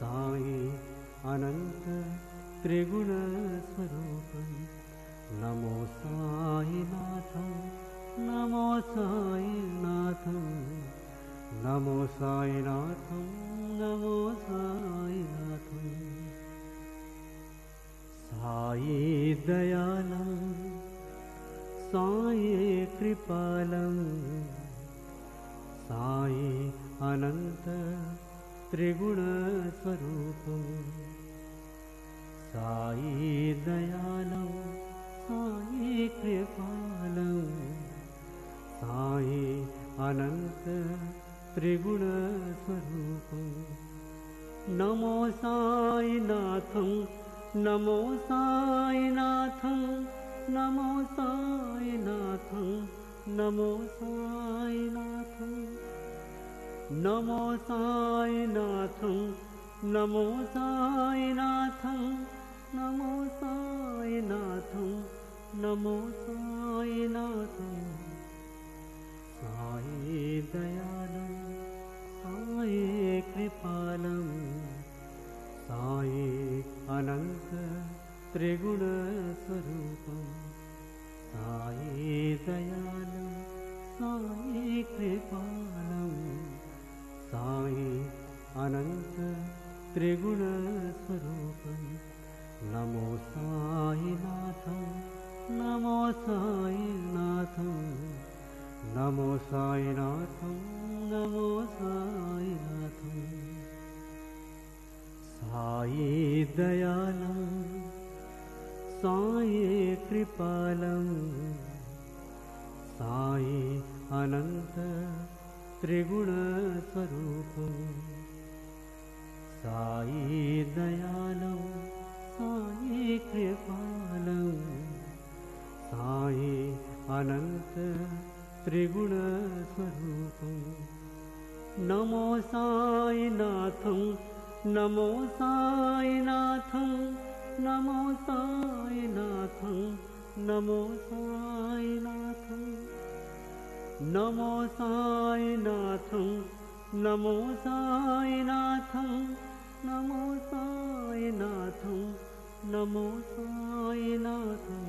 साई अनंत त्रिगुण स्वरूपं नमो साईनाथं नमो साईनाथं नमो साईनाथं नमो साईनाथं साई दयालं साई कृपालं साई अनंत त्रिगुण स्वरूपं साई दयालं साई कृपालं साई अनंत त्रिगुण स्वरूपं नमो साईनाथं नमो साईनाथं नमो साईनाथं नमो साईनाथं नमो साईनाथं नमो साईनाथं नमो साईनाथं नमो साईनाथं साई दयालं साई कृपालं साई अनंत त्रिगुण स्वरूपं साई दयालं साई कृपालं साई अनंत त्रिगुण स्वरूपं नमो साईनाथं नमो साईनाथं नमो साईनाथं नमो साईनाथं साई दयालं साई कृपालं साई अनंत त्रिगुण स्वरूपं साई दयालं साई कृपालं साई अनंत त्रिगुण स्वरूपं नमो साईनाथं नमो साईनाथं नमो साईनाथं नमो साईनाथं नमो साईनाथं नमो साईनाथं नमो साईनाथं नमो साईनाथं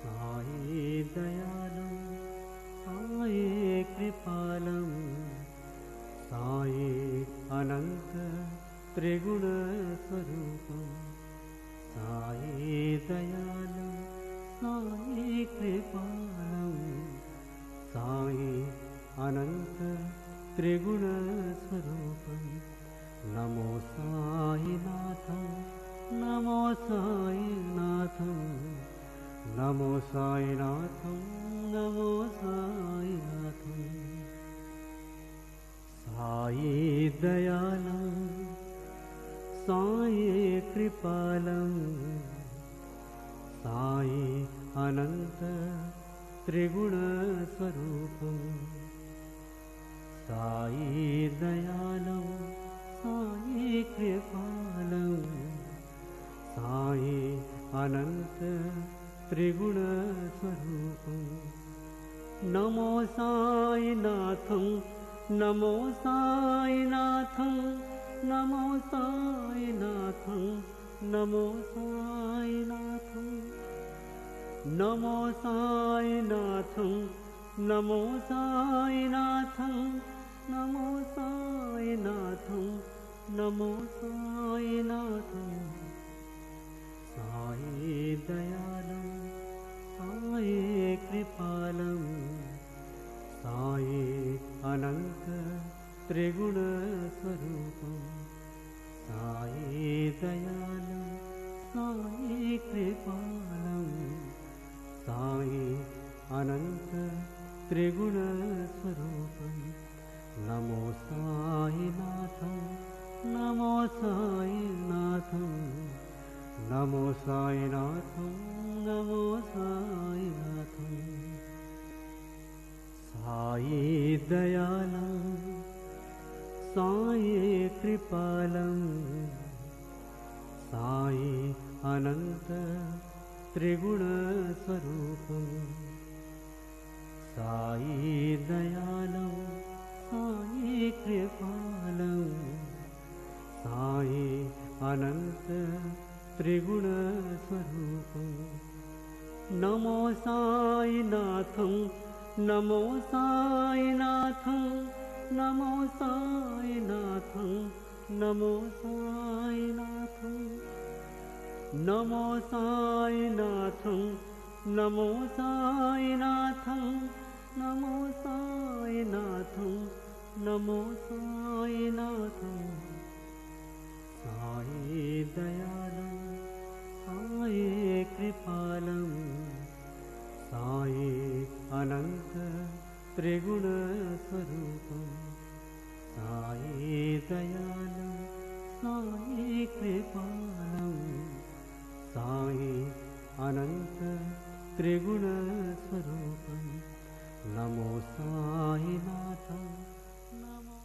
साई दयालं साई कृपालं साई अनंत त्रिगुण स्वरूपं साई दयालं साई कृपालं साई अनंत त्रिगुण स्वरूपं नमो साईनाथं नमो साईनाथं नमो साईनाथं नमो साईनाथं साई दयालं साई कृपालं साई अनंत त्रिगुण स्वरूपं साई दयालं साई कृपालं साई अनंत त्रिगुण स्वरूपं नमो साईनाथं नमो साईनाथं नमो साईनाथं नमो साईनाथं नमो साईनाथं नमो साईनाथं नमो साईनाथं नमो साईनाथं साई दयालं साई कृपालं साई अनंत त्रिगुण स्वरूपं साई दयालं साई कृपालं साई अनंत त्रिगुण स्वरूपं नमो साईनाथं नमो साईनाथं नमो साईनाथं नमो साईनाथं साई दयालं साई कृपालं साई अनंत त्रिगुण स्वरूपं साई दयालं साई कृपालं अनंत त्रिगुण स्वरूपं नमो साईनाथं नमो साईनाथं नमो साईनाथं नमो साईनाथं नमो साईनाथं नमो साईनाथं नमो साईनाथं नमो साईनाथं साई दयालं साई कृपालं साई अनंत त्रिगुण स्वरूपं साई दयालं साई कृपालं साई अनंत त्रिगुण स्वरूपं नमो साईनाथं नमो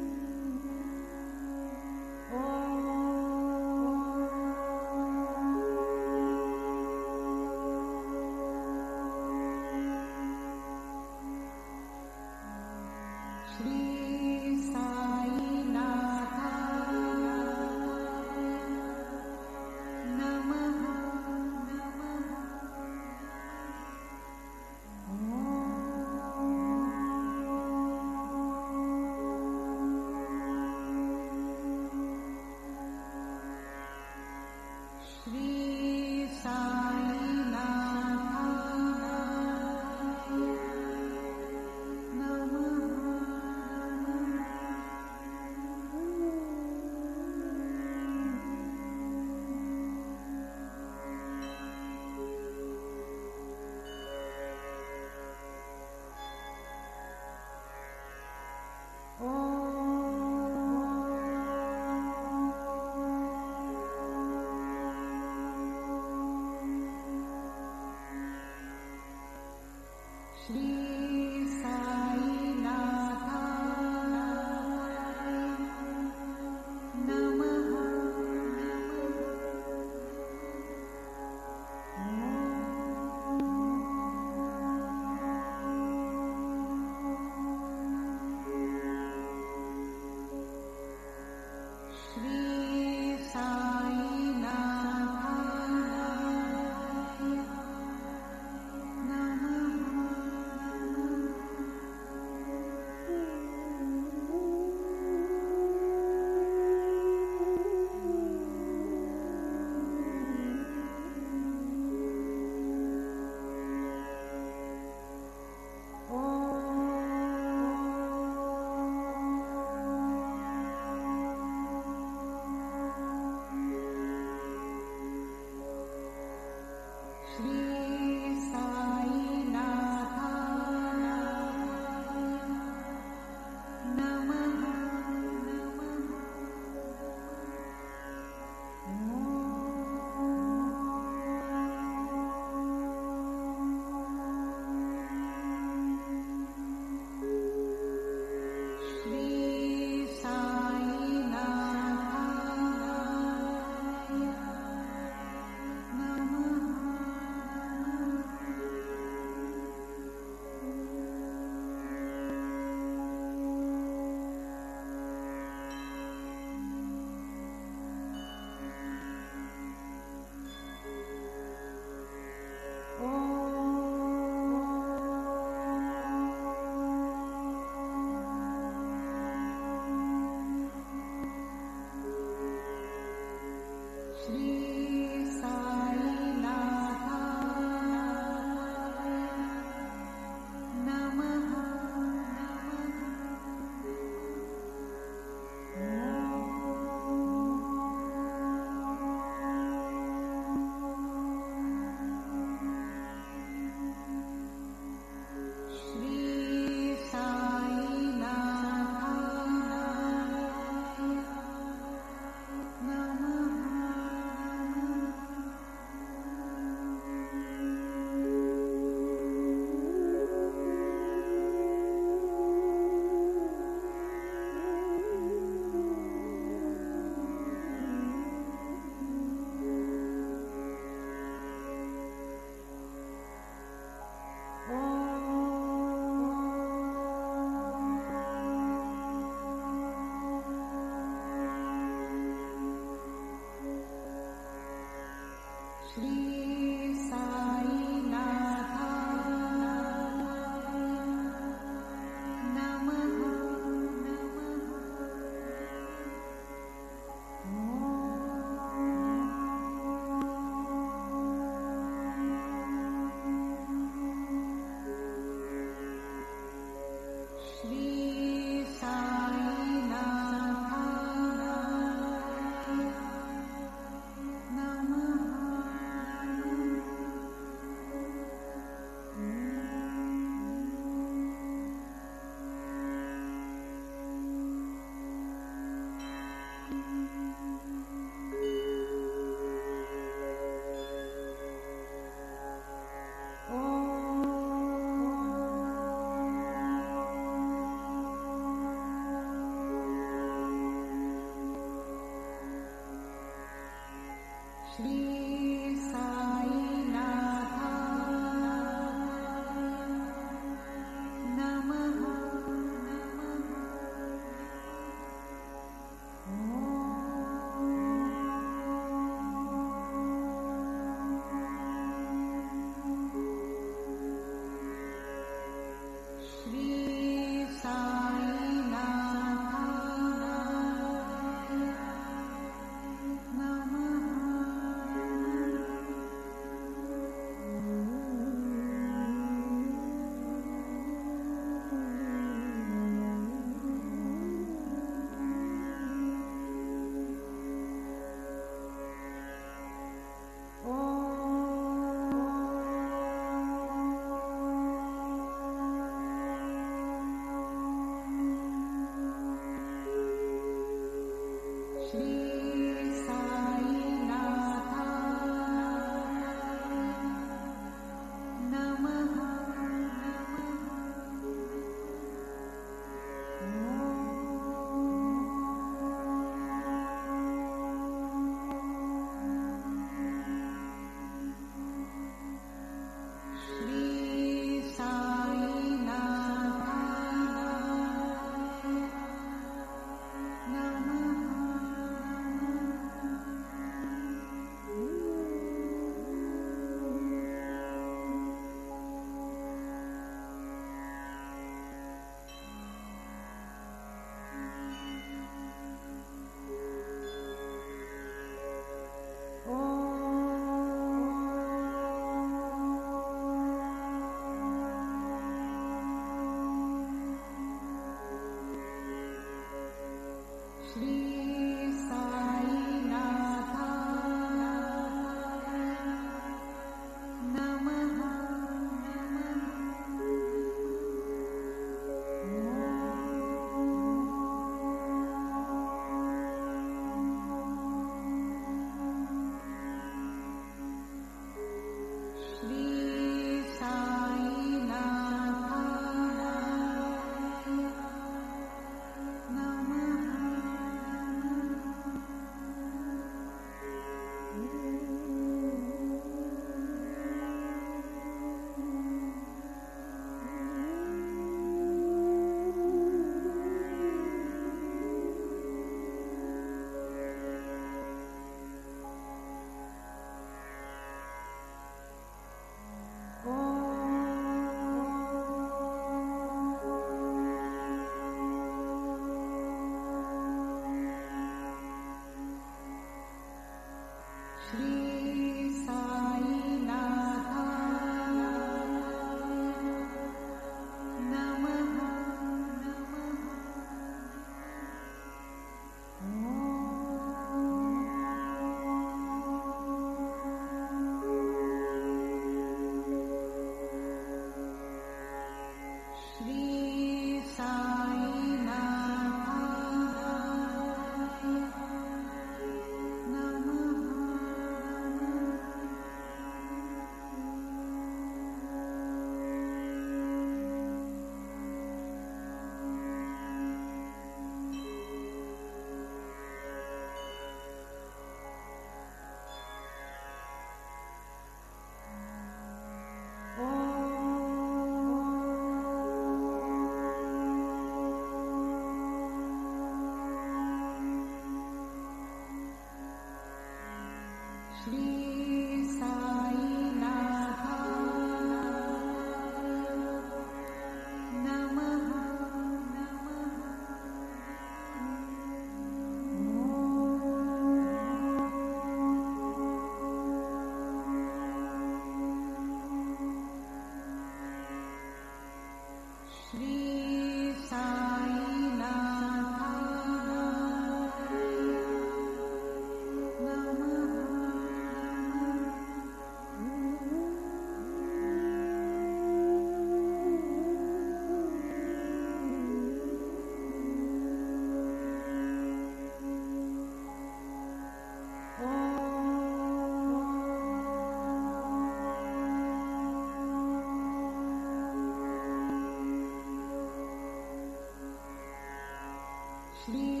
श्री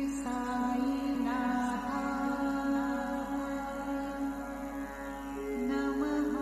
साईनाथाय नमः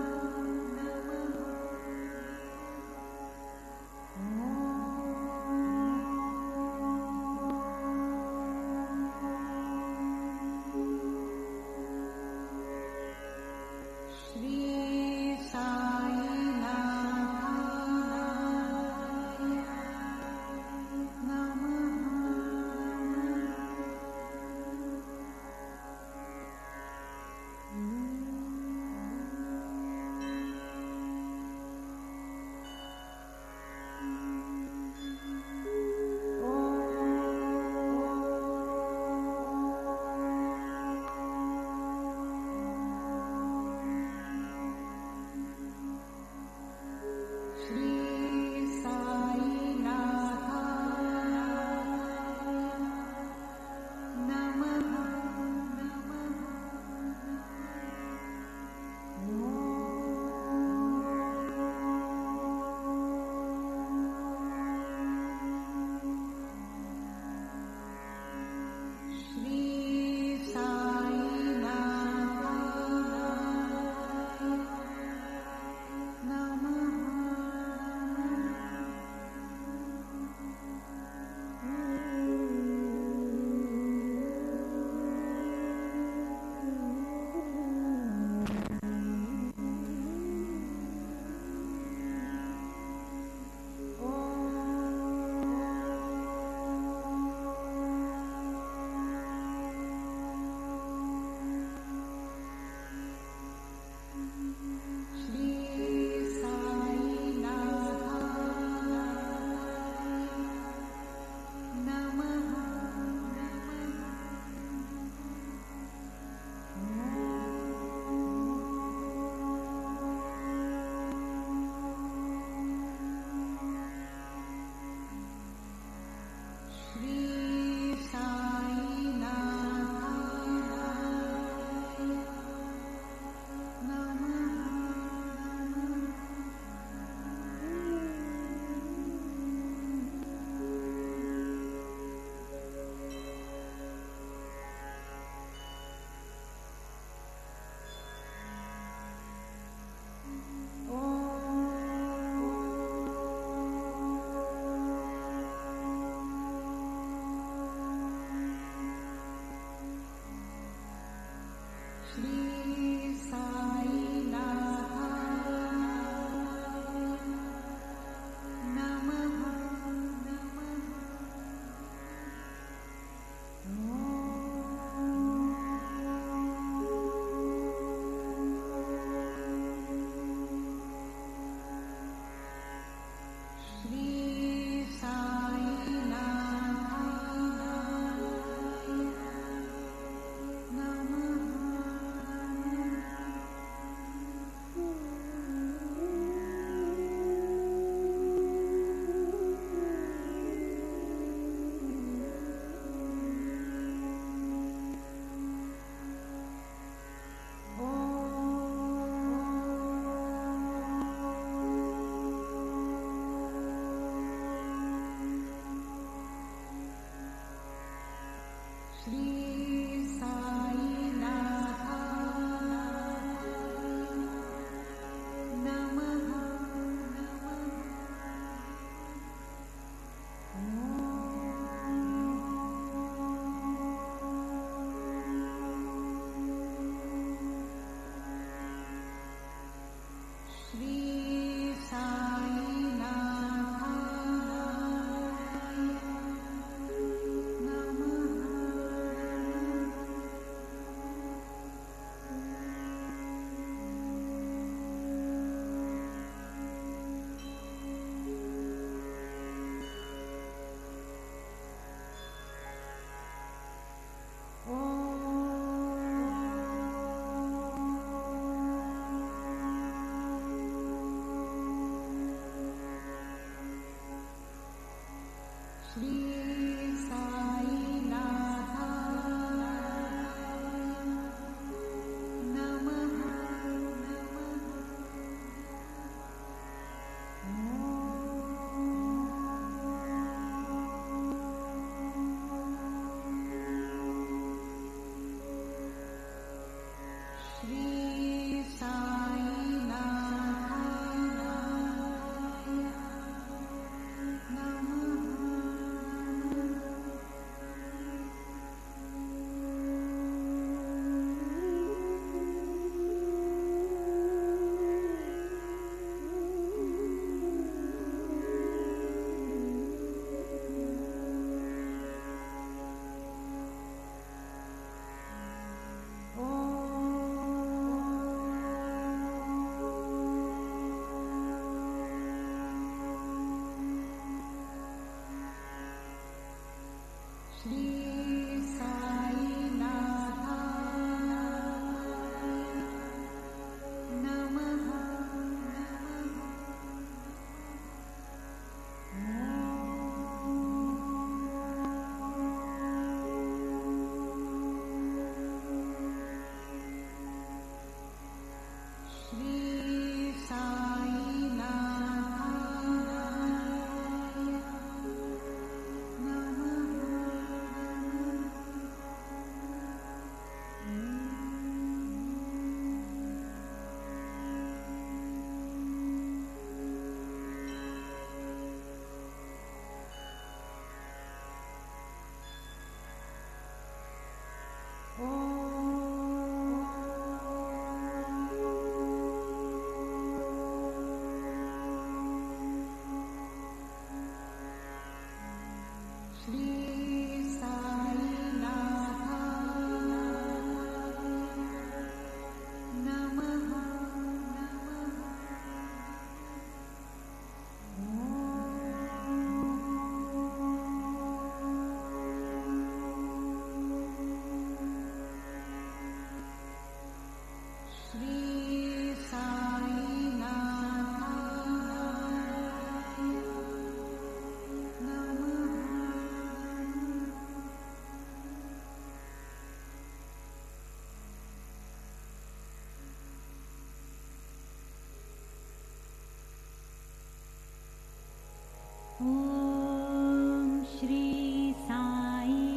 श्री साईनाथाय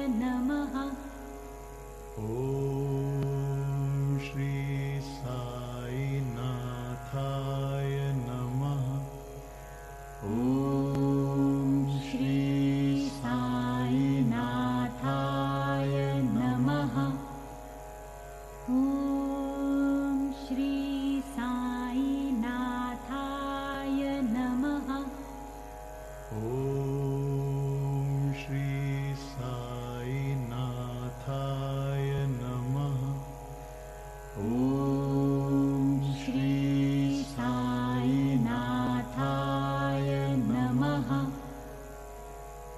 नमः। ॐ श्री साईनाथाय नमः। ॐ श्री साईनाथाय नमः। ॐ श्री साईनाथाय नमः। ॐ श्री साईनाथाय नमः। ॐ श्री साईनाथाय नमः।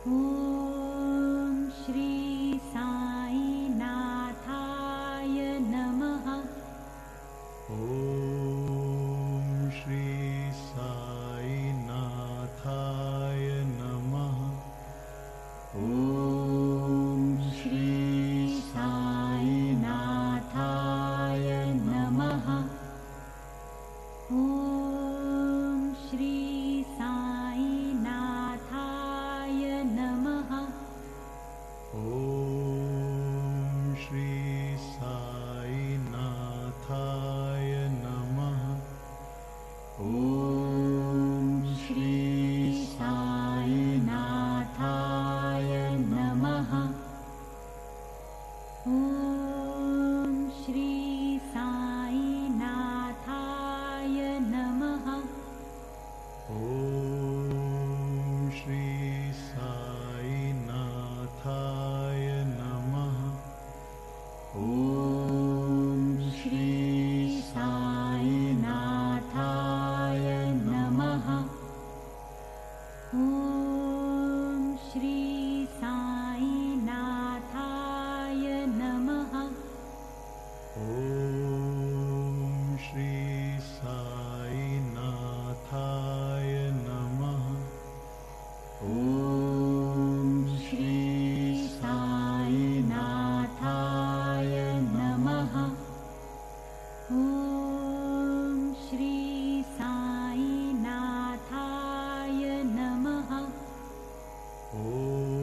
ॐ श्री साईनाथाय नमः। ॐ श्री साईनाथाय नमः। ॐ श्री साईनाथाय नमः। ॐ श्री साईनाथाय नमः। ॐ श्री साईनाथाय नमः। ॐ श्री साईनाथाय नमः। ॐ श्री साईनाथाय नमः। ॐ श्री साईनाथाय नमः। ॐ श्री साईनाथाय नमः। ॐ श्री साईनाथाय नमः। ॐ श्री साईनाथाय नमः। ॐ श्री साईनाथाय नमः। ॐ श्री साईनाथाय नमः। ॐ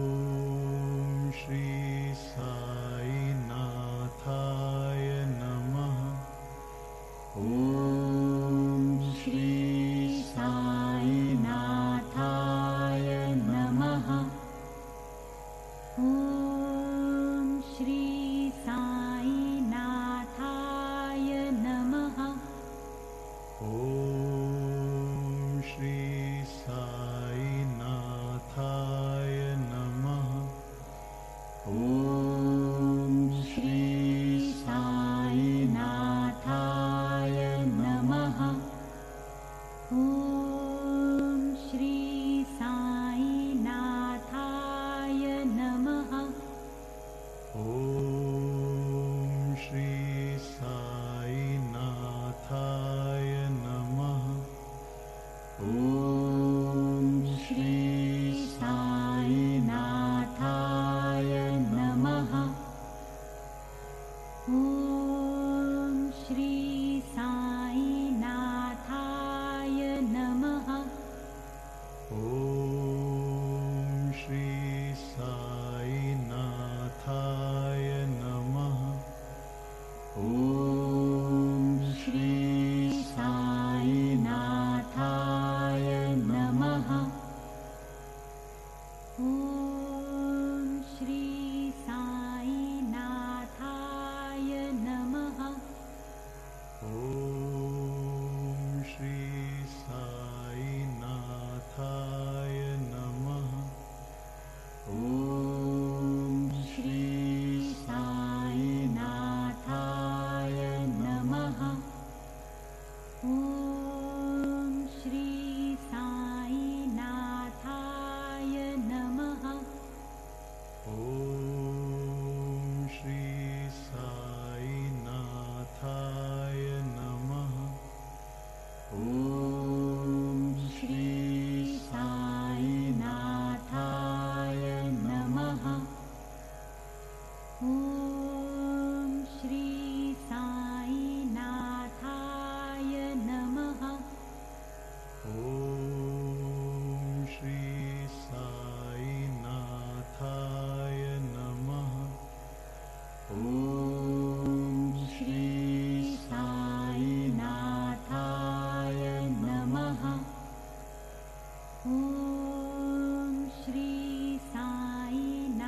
ॐ श्री साईनाथाय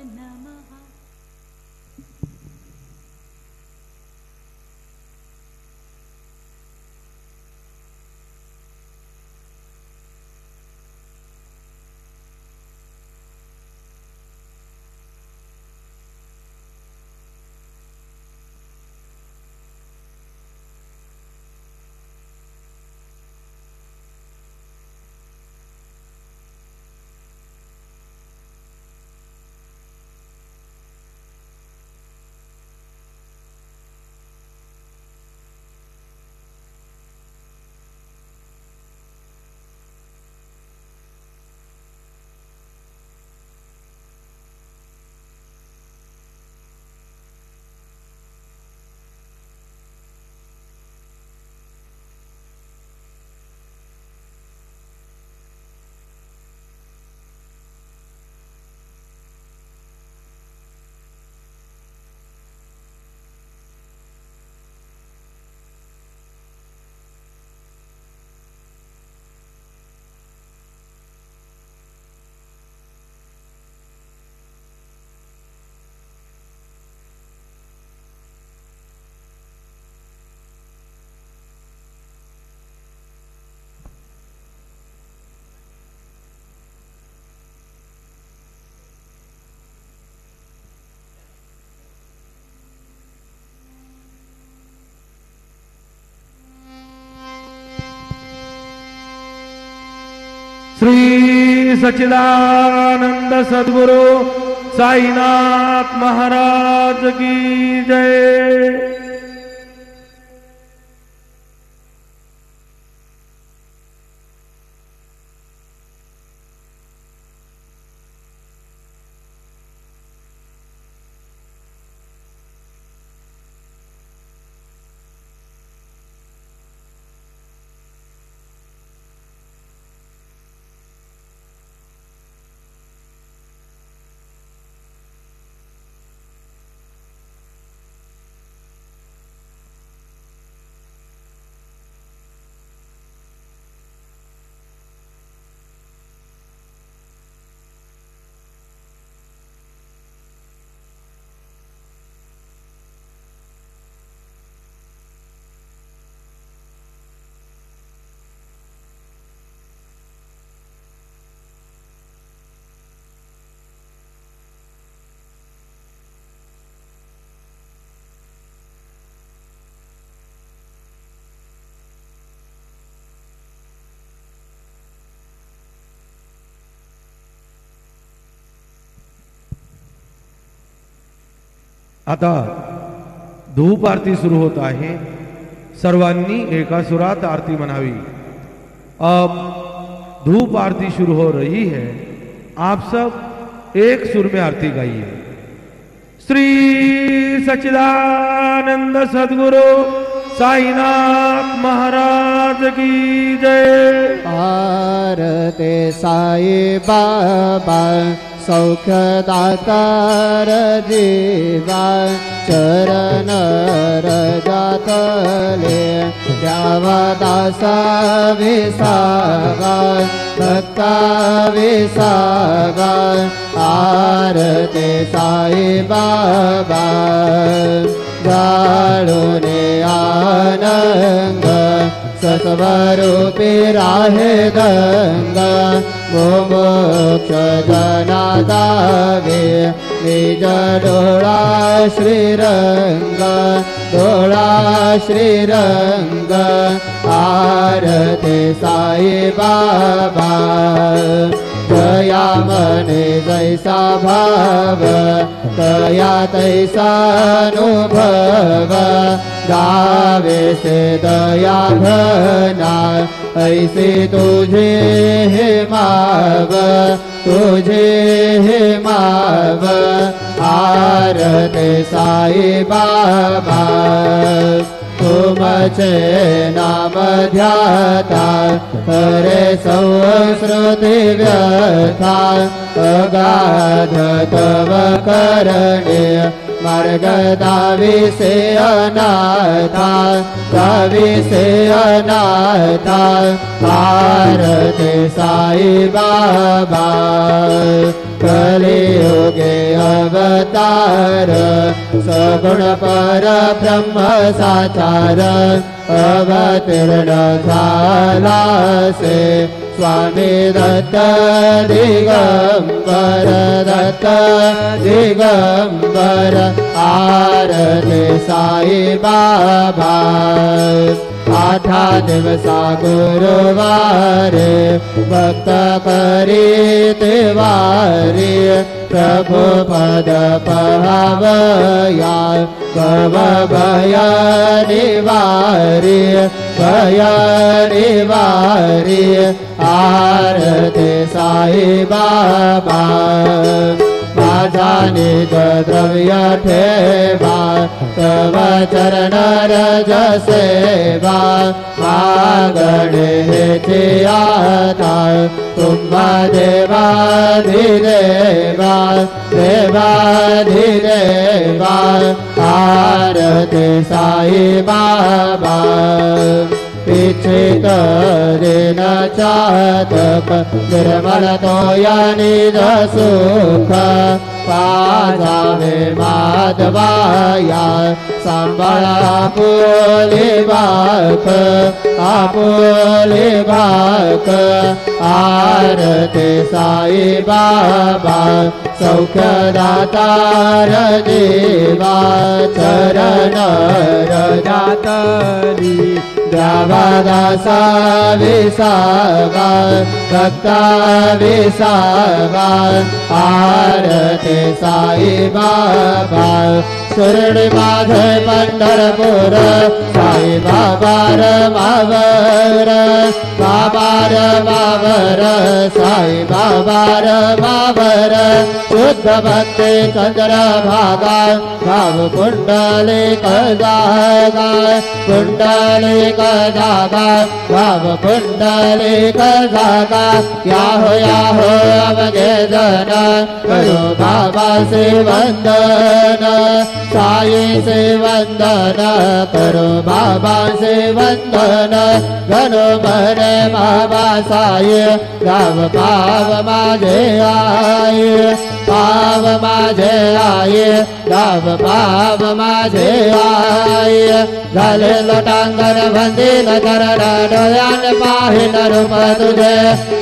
नमः। श्री सच्चिदानंद सद्गुरु साईनाथ महाराज की जय। आता धूप आरती सुरू होत आहे। सर्वांनी एका सुरात आरती मनावी। अब धूप आरती शुरू हो रही है। आप सब एक सुर में आरती गाइए। श्री सच्चिदानंद सद्गुरु साईनाथ महाराज की जय। आरती साई बाबा सौख्यदातार जीवा चरण रजातले द्यावा दासा विसावा भक्ता विसावा। आरती साई बाबा जाळूने आनंद सत्वरूपी राहे गंगा मोक्ष जनादावे निज डोळा श्रीरंग डोळा श्रीरंग। आरती साई बाबा जया मने जैसा भाव तया तैसा अनुभव। गावे से दया घना ऐसे तुझे हे माव तुझे हे माव। आरती साई बाबा तुमचे नाम ध्याता हरे संस्कृती व्यथा। अगाध तव करणे मार्ग दाविसे अनाथा दाविसे अनाथा आरती साई बाबा कलियुगे अवतार सगुण पर ब्रह्म साचार अवतीर्ण झाला से स्वामी दत्त दिगंबर दत्त दिगंबर आरती साई बाबा आठा दिवसा गुरुवार भक्त करी तिवारी प्रभु पद पहावया भव भय निवारी भय निवारी आरती साई बाबा माझा निज द्रव्य ठेवा तव चरण रज सेवा मागणे हेची आता तुम्हा देवाधिदेवा देवाधिदेवा आरती साई बाबा इच्छित दिन चातक निर्मल तोया निज सुख पाजावे माधवाया सांभाळा आपुले बाक आरती साई बाबा सौख्यदातार देवा चरण रजातली द्रावादासा विसावा भक्ता विसावा आरती साई बाबा शिर्डी माझे पंढरपूर साई बाबार मावर बाबार मावर साई बाबार मावर शुद्ध भक्ती चंद्र भागा भाव कुंडलिक जागा कुंडलिक जागा भाव कुंडलिक जागा याहो अवघे जन करो बाबा से वंदन साई से वंदन करो बाबा से वंदन घनो मने बाबा साई गाव पाव माझे आये पाव माझे आये गाव पाव माझे आये झाले लोटांगण वंदित करण डोळ्यान पाहिन रूप तुझे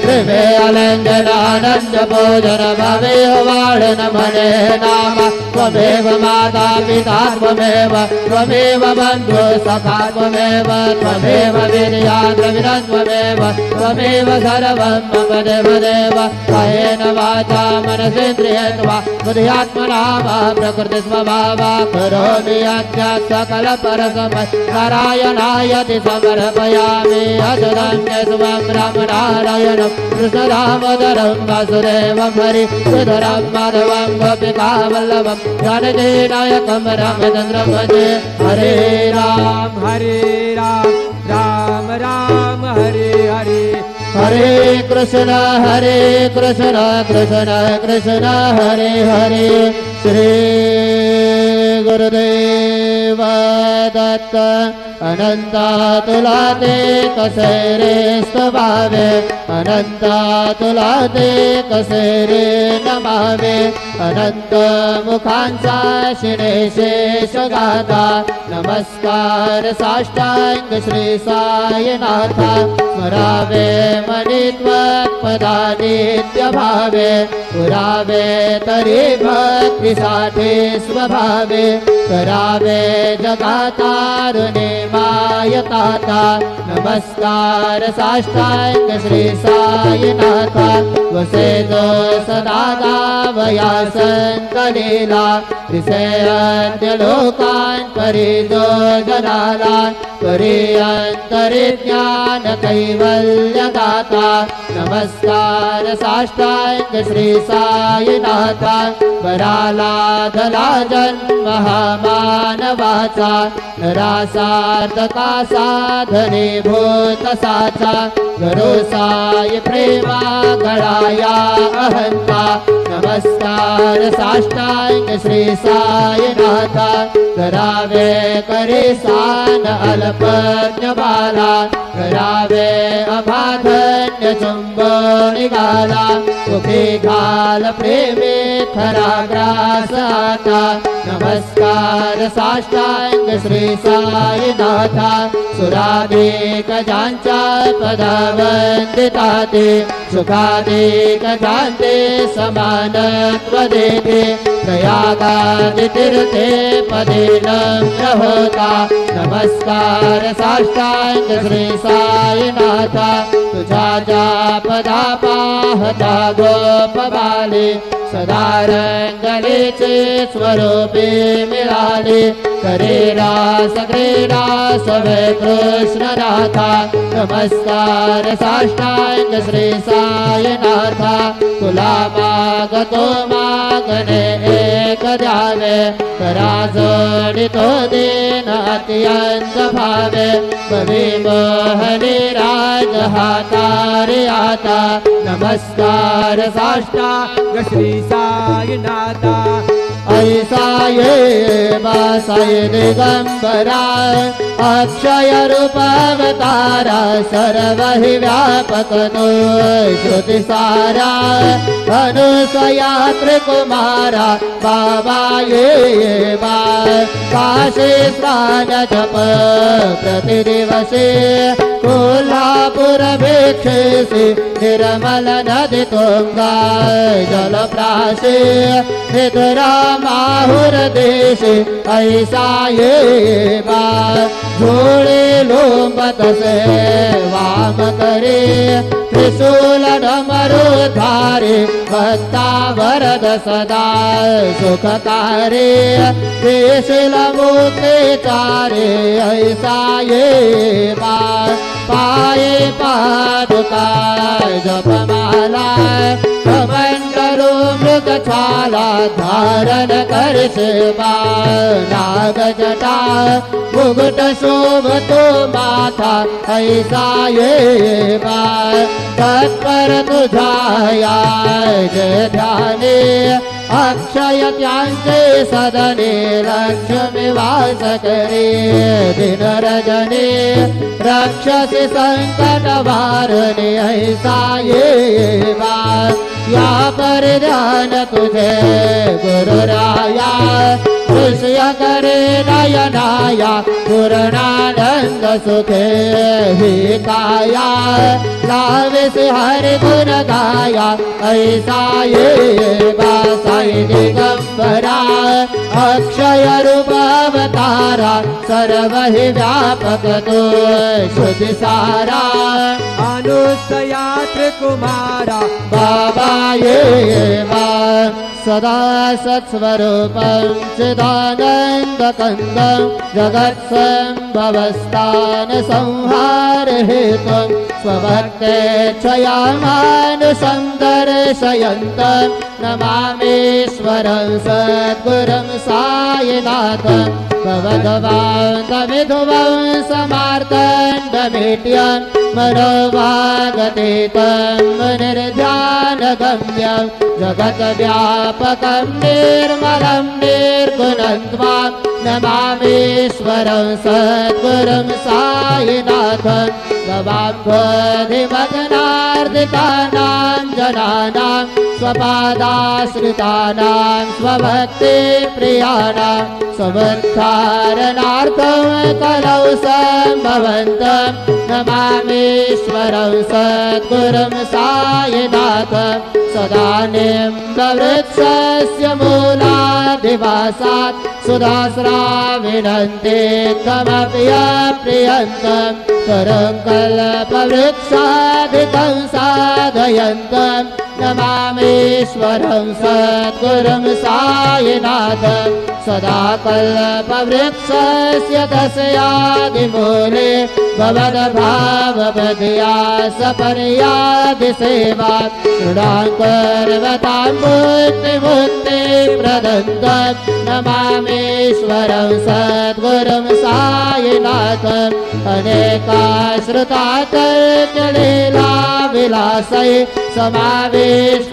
कृपे अलंजन आनंद भोजन भवे वाढन म्हणे नाम त्वमेव माता पिता त्वमेव बंधु सखा त्वमेव विद्या द्रविणं त्वमेव सर्वं मम देवदेव कायेन वाचा मनसेन्द्रियेर्वा बुद्ध्यात्मना वा प्रकृति स्वभावा करोमि यज्ञ सकल परसमय नारायणायति समर्पयामि अजरण्य स्वं रामनारायणं कृष्णदामोदरं वासुदेवं हरिसुधरं माधवं गोपिकावल्लभं जानकीनायकं रामचन्द्रं भजे हरे राम राम राम हरे हरे हरे कृष्ण कृष्ण कृष्ण हरे हरे श्री गुरुदेव दत्त अनंता तुला ते कसे रे स्तवावे अनंता तुला ते कसे रे नमावे अनंत मुखांचा शिणे शेष गाथा नमस्कार साष्टांग श्री साईनाथा स्मरावे मणित्वत्पदा नित्य भावे पुरावे तरी भक्तीसाठी स्वभावे करावे जगातारुणे मायताता नमस्कार साष्टांग श्री साईनाथा वसे जो सदा गावया संकलीला दिसे अन्य लोकान् परि जो जनाला परि अंतरि ज्ञान कैवल्य दाता नमस्कार साष्टांग श्री साईनाथा बराला धला जन्म मानवाचा नरासार्थका साधने भूत साचा गुरु साई प्रेमा गळाया अहंता नमस्कार नमस्कार साष्टांग श्री साईनाथ करावे करे सान अल्पज्ञ बाला करावे अमाधन्य चुंबन गाला मुखे घाल प्रेमे खरा ग्रास आता नमस्कार साष्टांग श्री साईनाथ सुराधिक ज्यांच्या पदवंदिता ते सुखाधिक ज्यांचे समानत्व देते प्रयागादि तीर्थे पदे नम्र होता नमस्कार साष्टांग श्री साईनाथ तुझा ज्या पदा पाहता गोप बाले सदा रंगलेचे स्वरूपे मिळाले करे रास क्रीडा सवे कृष्ण राधा नमस्कार साष्टांग श्री साईनाथ तुला मागतो मागणे एक द्यावे करा जोडितो देन अत्यंत भावे भवी मोहनी राज हातारे आता नमस्कार साष्टांग श्री साईनाथा ऐसा ये बासाय दिगंबरा अक्षय रूपावतारा सर्व ही व्यापक तो श्रुति सारा अनुसया त्रिकुमारा बाबा ये बा काशी स्नान जप प्रतिदिवसे कोल्हापुर भिक्षेसी निर्मल नदी तुंगा जलप्रासे निद्रा माहुर देश ऐसा ये बात जोड़े लोंबत से वाम करे त्रिशूल डमरू धारे भक्ता वरद सदा सुखकारे देशिल मुक्ति चारे ऐसा ये बात पाए पादुका जपमाला कमंडलो मृग छाला धारण कर सेवा नाग जटा मुकुट शोभतो माथा ऐसा ये बात तत्पर तुझाया जय ध्याने अक्षय त्यांचे सदने लक्ष्मी वास करे दिन रजने रक्षसी संकट वारणे ऐसा ये बात या परिधान तुझे गुरुराया दृश्य करे नयनाया पूर्णानंद सुखे ही काया लावे से हरि गुण गाया ऐसा ये बासाई दिगंबरा अक्षय रूप अवतारा सर्व ही व्यापक तो शुद्धि सारा अनुसया त्रिकुमारा बाबा ये बा सदा सत्स्वरूपं चिदानन्दकन्दं जगत्सम्भवस्थान संहार हेतुं स्वभक्तेच्छया मानुषं दर्शयन्तं नमामीश्वरं सद्गुरुं साईनाथं भवद्वान्तमिधुवं समार्तण्डमेट्यं मनोवागतीतं निर्ध्यानगम्यं जगद्व्यापकं निर्मलं निर्गुणं त्वां नमामीश्वरं सद्गुरुं साईनाथं भवाम्भोधिमग्नार्दितानां जनानां स्वपादाश्रितानां स्वभक्तिप्रियाणां समर्थारणार्थं कलौ सम्भवन्तं नमामीश्वरं सद्गुरुं साईनाथं सदा निम्बवृक्षस्य मूलाधिवासात् सुधास्राविणन्ते त्वमपि अप्रियन्तं परं कल्पवृक्षाधिकं साधयन्तं नमामीश्वरं सद्गुरुं साईनाथं सदा कल्पवृक्षस्य दशयादिमूले भवद्भावबधिया सपर्यादिसेवा दृढाङ्कुर्वतां मुक्तिप्रदन्तं नमामीश्वरं सद्गुरुं साईनाथं अनेका श्रुता तर्कलीला विलासै समाविष्कृतेशान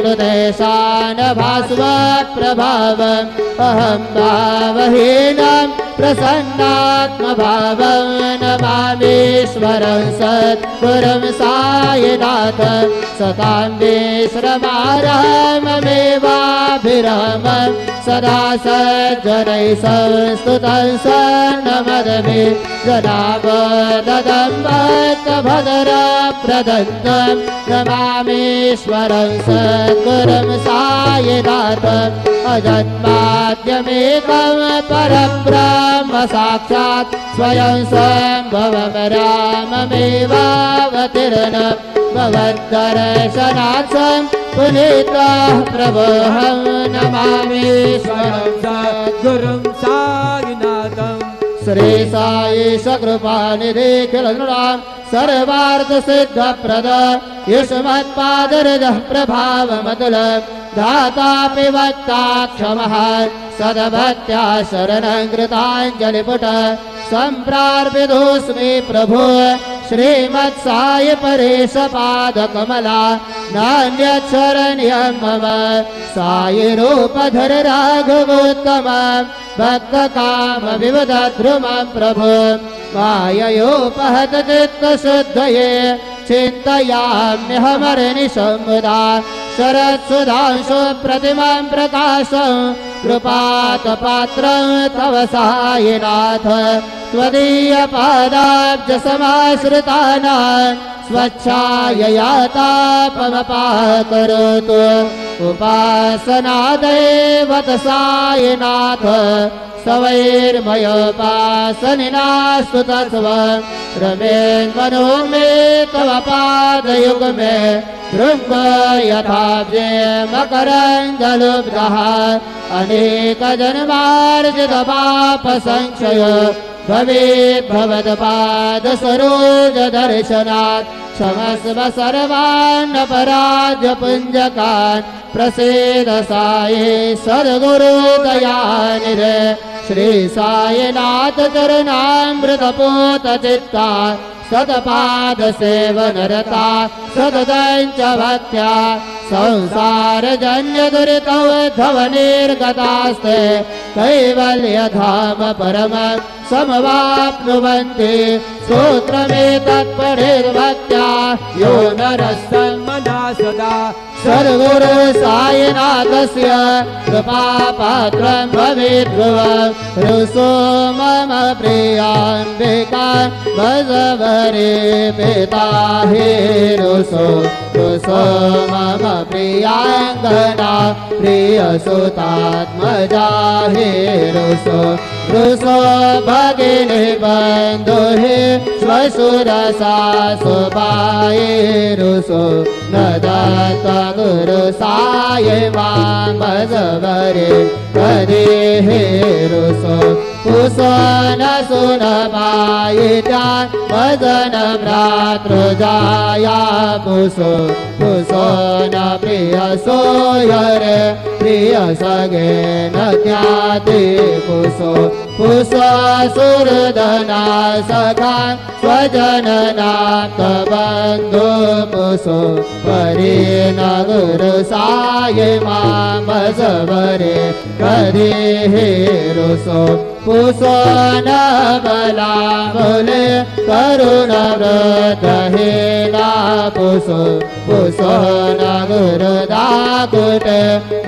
भास्वप्रभावम् अहं भावहीनं प्रसन्नात्मभावं नमामीश्वरं सद्गुरुं सायिनाथं सतां विश्रमाराममेवाभिरामं सदा सज्जनैः संस्तुतं स्वर्णमदमे जनावदं भक्तभद्रप्रदन्तं नमामीश्वरं सद्गुरुं सायिनाथम् अजन्माद्यमेकं परब्रह्म साक्षात् स्वयं सम्भवं राममेवावतीर्णं भवद्दर्शनात् पुनीतः प्रभोऽहं नमामीश्वरं सद्गुरुं सायिनाथम् श्री साई सकृपानिधि खिलनृणां सर्वार्थसिद्धप्रद युष्मत्पादरजः प्रभावमतुलं दातापि वक्ता क्षमः सद्भक्त्या शरणं कृताञ्जलिपुट सम्प्रार्पितोऽस्मि प्रभो श्रीमत्साई परेश पादकमला नान्यत् शरण्यं मम साई रूपधर राघवोत्तम भक्तकाम विवदध्रुमं प्रभो माययोपहत चित्तशुद्धये चिन्तयाम्यहमर्निशं मुदा शरत्सुधांशु प्रतिमां प्रकाशं कृपातपात्रं तव सायिनाथ त्वदीयपादाब्जसमाश्रितानां स्वच्छायया तापमपाकरोतु उपासनादेवत सायिनाथ सवैर्मयोपासनिना स्तुतस्वं रमेन् मनो मे तव पादयुग्मे भृङ्ग यथाब्जे मकरन्दलुब्धः अनेकजन्मार्जितपापसंक्षय भवेत् भवत्पादसरोजदर्शनात् क्षमस्व सर्वान्नपराधपुञ्जकान् प्रसीद साई सद्गुरुदयानिधे श्री साईनाथ चरणामृतपूतचित्ता सत्पादसेवनरता सततं च भक्त्या संसारजन्यदुरितोद्धवनिर्गतास्ते कैवल्यधाम परमं समवाप्नुवन्ति स्तोत्रमेतत्पठेद्भक्त्या यो नरः मना सदा सद्गुरु साईनाथस्य कृपापात्रं भवेत् ध्रुवं रुसो मम प्रियाम्बिका भजवरे पिता हे रुसो मम प्रियाङ्गना प्रियसुतात्मजा हे रुसो भगिनी बन्धु हे श्वशुरसासुबाये रुसो न दत्ता गुरु साई मां भजवरे कदे हे रुसो कुसन सुनमायिता भजन भ्रातृजाया पुसो न प्रिय सोयरे प्रिय सगे न ज्ञाते पुसो सुरदना सखा स्वजननाथ बन्धु पुसो परि न गुरु साई मां भजवरे कदे हे रुसो पुसो न बला बोले करुण व्रत हे ना पुसो न गुरु दाकुट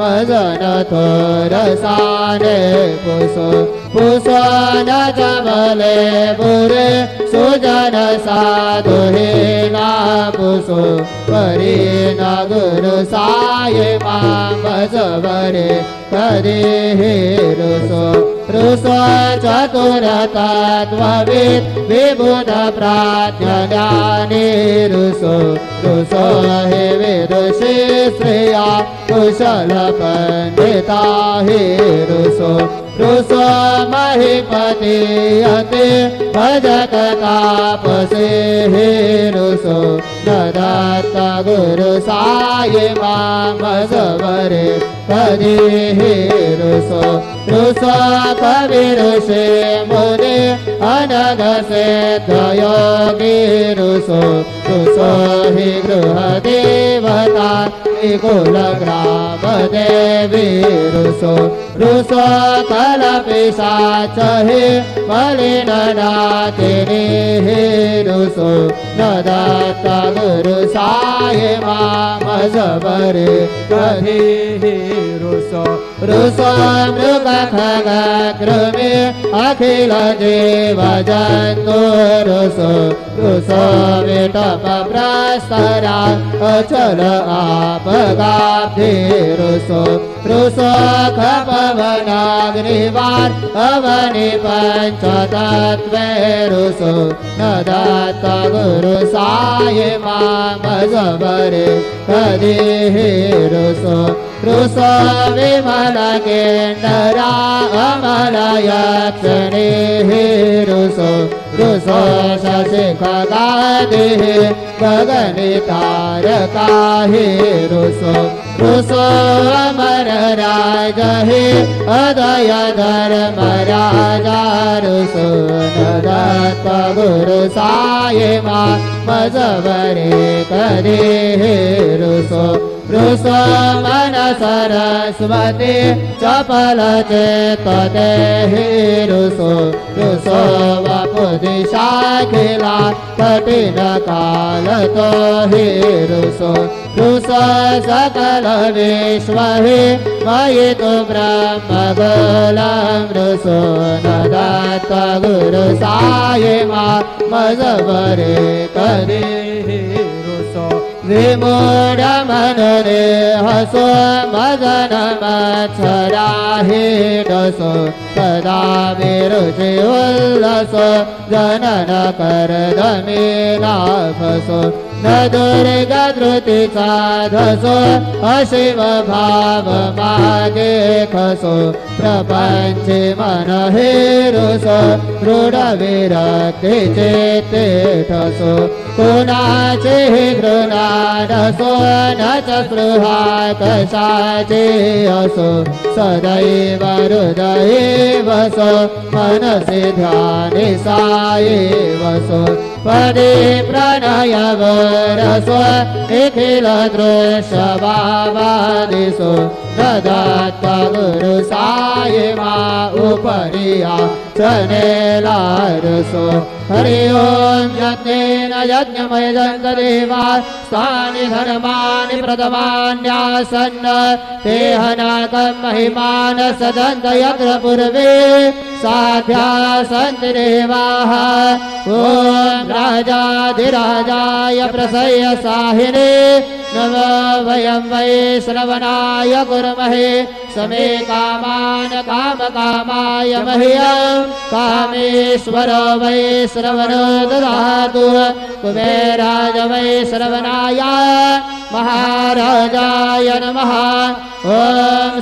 भजन थोरसाने पुसो न जबले बुरे सुजन साधु हे ना पुसो परि न गुरु साई मां भजवरे कदे हे रुसो चतुरतत्त्ववित् विबुध प्राज्ञाने रुसो हे विदुषी श्रेया कुशल पंडिता हे रुसो महीपति यते भजत तापसे हे रुसो न दत्ता गुरु साई मां भजवरे कदे हे रुसो ऋषो कविऋषि मुनि अनघसे योगी ऋषो ऋषो हि गृहदेवता कुलग्राम देवी ऋषो ऋषो कलपिशाच हि मलिननाथिनी ऋषो न दत्ता गुरु साई माम जबरे कधी ऋषो ऋषो मृग खग कृमि अखिल जीव जन्तु ऋषो ऋषो विटप प्रस्तरा अचल आपगाब्धि ऋषो ऋषो खपवनाग्निवान् अवनि पञ्चतत्त्वे ऋषो न दत्ता गुरु साई माम जबरे कधी ऋषो ऋषो विमल केन्द्रा अमल यक्षिणी ऋषो ऋषो शशि खगादि गगनि तारका ऋषो ऋषो अमर राज अदय धर्म राजा ऋषो न दत्ता गुरु साई माम जबरे कधी ऋषो ऋषो मन सरस्वती चपल चेतते ऋषो ऋषो वपुदिशाखिला कठिन काल तो ऋषो ऋषो सकल विश्व हि मयि तु ब्रह्मगोलं ऋषो न दत्ता गुरु साई माम जबरे कधी ऋषो विमूढ मनने हसो मदन मच्छरा डसो सदा विरुचि उल्लसो जनन करदमेला फसो न दुर्गधृति साधसो अशिव भाव मागे खसो प्रपंचे मन ऋषो दृढ विरक्ति चेते ठसो कुणाचे घृणादसो न च स्पृहा कशाचे असो सदैव हृदये वसो मनसि ध्याने साये वसो पदे प्रणय वरसो निखिल दृश्य भावादिसो न दत्ता गुरु साई माम उपरिया चनेला ऋषो हरि ओम यज्ञेन यज्ञमय देवा स्थानि धर्माणि प्रथमान्यासन्न ते हनाकं महिमान सदन्त यत्र पूर्वे साध्या सन्ति देवाः ॐ राजाधिराजाय प्रसह्य साहिने नमो वयं वै श्रवणाय कुर्महे समे कामान् कामकामाय मह्यं कामेश्वरो वै श्रवणो ददातु कुबेराय वै श्रवणाय महाराजाय नमः ॐ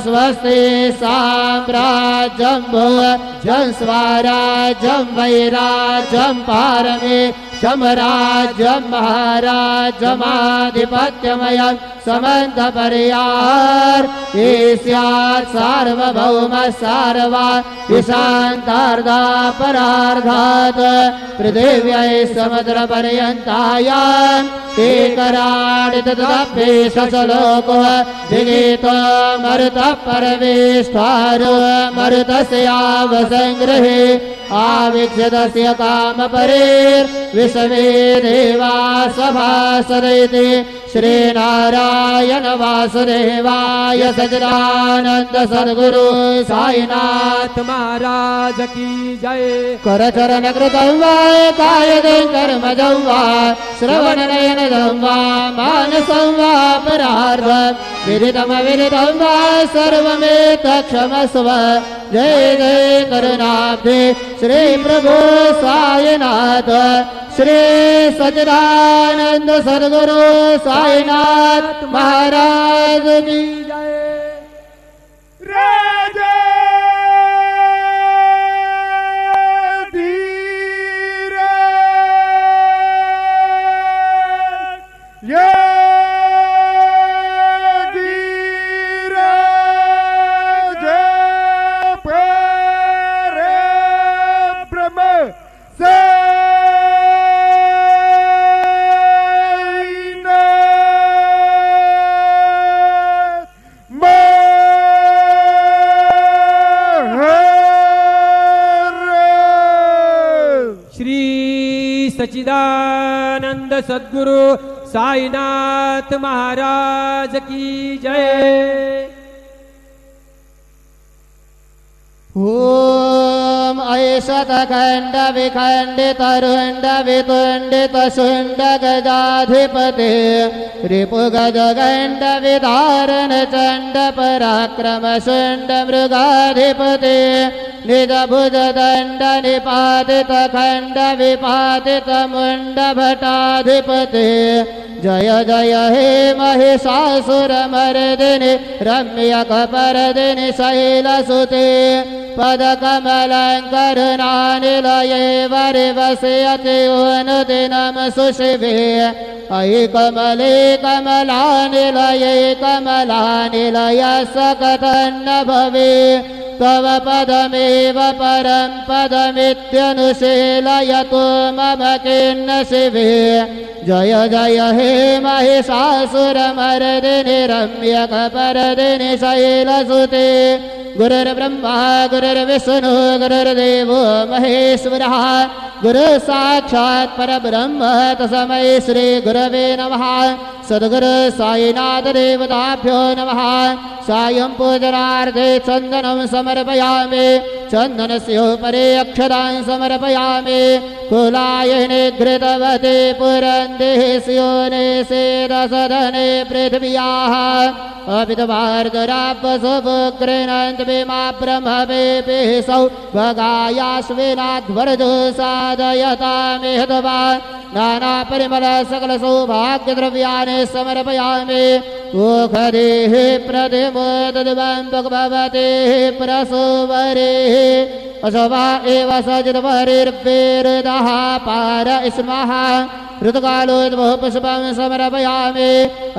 स्वस्ति साम्राज्यं भुजं स्वराज्यं वैराज्यं पारमे शमराज्यं महाराज्यमाधिपत्यमयं समन्तपर्यार् ईस्यात् सार्वभौम सार्वा ईशान्तार्धा परार्धात् पृथिव्यै समुद्रपर्यन्तायाम् एकराणि तदप्येषलोको जिगीतो मरुतः परमेष्ठारो मरुतस्यावसङ्ग्रहे आवीक्ष्यतस्य कामपरेर्विश्वे देवा सभासदैति श्रीनारायण वासुदेवाय सच्चिदानन्द सद्गुरु साईनाथ महाराज की जय। करचरण कृतं वा कायदं कर्मजं वा श्रवणनयनजं वा मानसं वा परार्धं विदितमविदितं वा सर्वमेतत्क्षमस्व। जय जय करुणाब्धे श्री प्रभु साईनाथ श्री सच्चिदानंद सद्गुरु साईनाथ महाराज की जय। राजा धीर ये धीर जय सच्चिदानंद सद्गुरु साईनाथ महाराज की जय। ओम ऐषत खंड विखंडित रुंड वितुंडित शुंड गजाधिपते रिपु गज गंड विधारण चंड पराक्रम शुंड मृगाधिपते निज भुज दंड निपातित खंड विपातित मुंड भटाधिपते जय जय हे महिषासुर मर्दिनि रम्यक परदिनि शैलसुते पदकमलङ्करुणानिलये वरिवस्यति ऊनुदिनं सुशिवे अयि कमले कमलानिलये कमलानिलय सकथन्न भवे तव पदमेव परं पदमित्यनुशीलयतु मम किन्न शिवे जय जय हे महिषासुरमर्दिनि रम्यकपर्दिनि शैलसुते गुरुर्ब्रह्मा गुरुर्विष्णु गुरुर्देवो महेश्वरः गुरु साक्षात् परब्रह्म तस्मै श्री गुरवे नमः। सद्गुरु साईनाथ देवताभ्यो नमः। सायं पूजनार्थे चन्दनं समर्पयामि चन्दनस्योपरि अक्षतां समर्पयामि कुलायिने घृतवते पुरन्देस्योने सेदसदने पृथिव्याः अपितवार्धरापसुपुग्रेणन्त विमा ब्रह्मवेपिसौ भगायाश्विनाध्वर्जो साधयतामिहतवा नानापरिमल सकलसौभाग्यद्रव्याणि समर्पयामि ओखदेः प्रतिमोदद्वं भगवतेः प्रसोवरेः अशवा एव सजितवरिर्वेरुदः पार स्मः ऋतुकालोद्भव पुष्पं समर्पयामि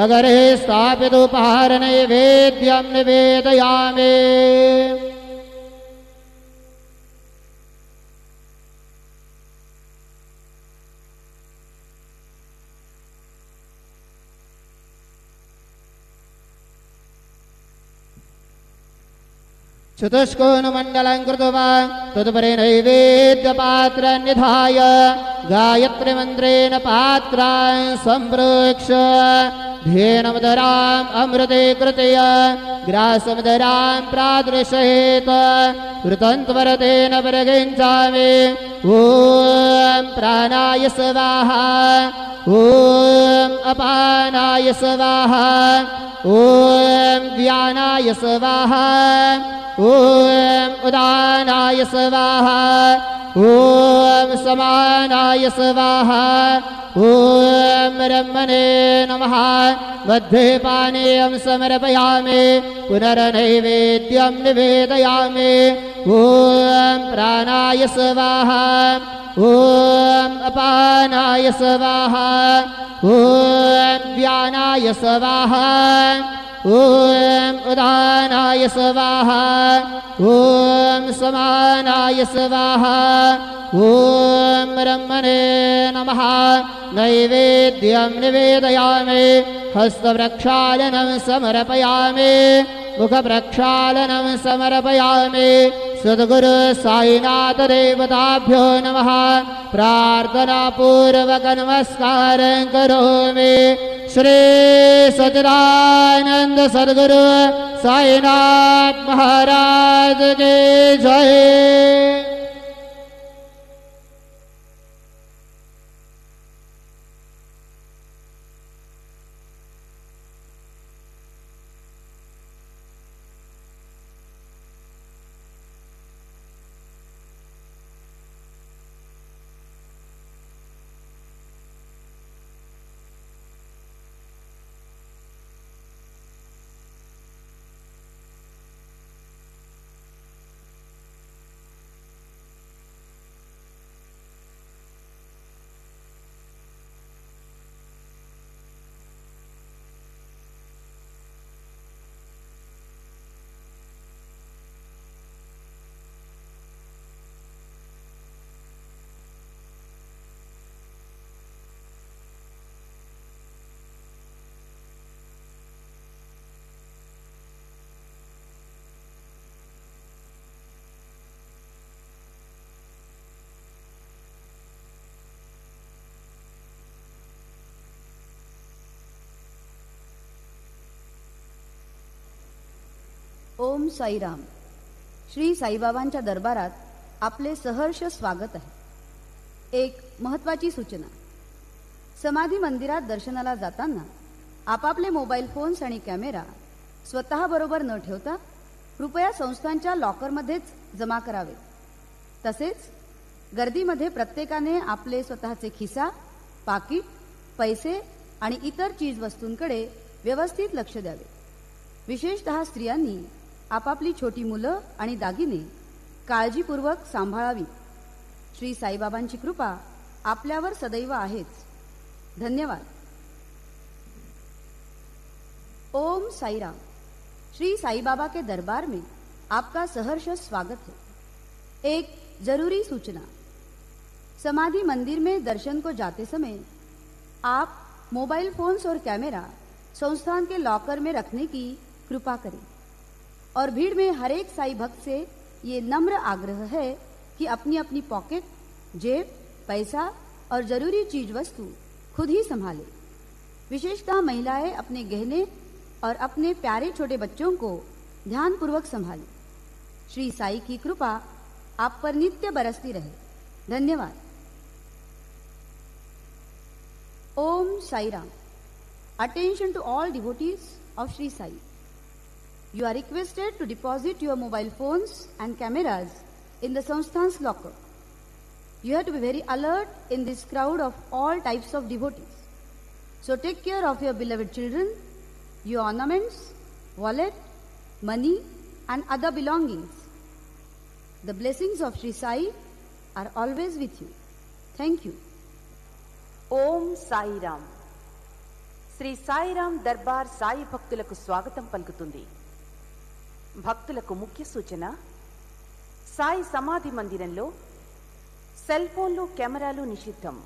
अगरे स्थापितुपहार नैवेद्यं निवेदयामि। चतुष्कोणमण्डलं कृत्वा तदुपरि नैवेद्यपात्रं निधाय गायत्रीमन्त्रेण पात्रान् सम्प्रोक्ष्य धेनुमधुराम् अमृते कृतय ग्रासमधुरां प्रादृशयेत वृतन्त्वरतेन परिगृह्णामि ॐ प्राणाय स्वाहा ॐ अपानाय स्वाहा ॐ ज्ञानाय स्वाहा ॐ उदानाय स्वाहा ॐ समानाय स्वाहा ॐ ब्रह्मणे नमः। मध्ये पानीयं समर्पयामि पुनर्नैवेद्यं निवेदयामि ॐ प्राणाय स्वाहा ॐ अपानाय स्वाहा ॐ ज्ञानाय स्वाहा ॐ उदानाय स्वाहा ॐ समानाय स्वाहा ॐ ब्रह्मणे नमः। नैवेद्यं निवेदयामि हस्तप्रक्षालनं समर्पयामि मुखप्रक्षालनं समर्पयामि सद्गुरु साईनाथ देवताभ्यो नमः। प्रार्थनापूर्वक नमस्कारं करोमि। श्री सच्चिदानंद सद्गुरु साईनाथ महाराज की जय। ओम साईराम. श्री साईबाबांच्या दरबारात आपले सहर्ष स्वागत आहे. एक महत्त्वाची सूचना. समाधी मंदिरात दर्शनाला जाताना आपापले मोबाईल फोन्स आणि कॅमेरा स्वतः बरोबर न ठेवता कृपया संस्थांच्या लॉकरमध्येच जमा करावे. तसेच गर्दीमध्ये प्रत्येकाने आपले स्वतःचे खिसा, पाकिट, पैसे आणि इतर चीजवस्तूंकडे व्यवस्थित लक्ष द्यावे. विशेषतः स्त्रियांनी आपापली छोटी मुलं आणि दागिने काळजीपूर्वक सांभाळावी. श्री साईबाबांची कृपा आपल्यावर सदैव आहेच. धन्यवाद. ओम साईराम. श्री साईबाबा के दरबार में आपका सहर्ष स्वागत है. एक जरूरी सूचना. समाधि मंदिर में दर्शन को जाते समय आप मोबाइल फोन्स और कैमरा संस्थान के लॉकर में रखने की कृपा करें और भीड़ में हर एक साई भक्त से ये नम्र आग्रह है कि अपनी अपनी पॉकेट, जेब, पैसा और जरूरी चीज वस्तु खुद ही संभालें. विशेषतः महिलाएं अपने गहने और अपने प्यारे छोटे बच्चों को ध्यानपूर्वक संभालें. श्री साई की कृपा आप पर नित्य बरसती रहे. धन्यवाद. Om Sairam. Attention to all devotees of Sri Sai. You are requested to deposit your mobile phones and cameras in the Sansthan's locker. You have to be very alert in this crowd of all types of devotees. So take care of your beloved children, your ornaments, wallet, money and other belongings. The blessings of Sri Sai are always with you. Thank you. ఓం సాయిరామ్. శ్రీ సాయిరామ్ దర్బార్ సాయి భక్తులకు స్వాగతం పలుకుతుంది. భక్తులకు ముఖ్య సూచన. సాయి సమాధి మందిరంలో cell ఫోన్లు, కెమెరాలు నిషిద్ధం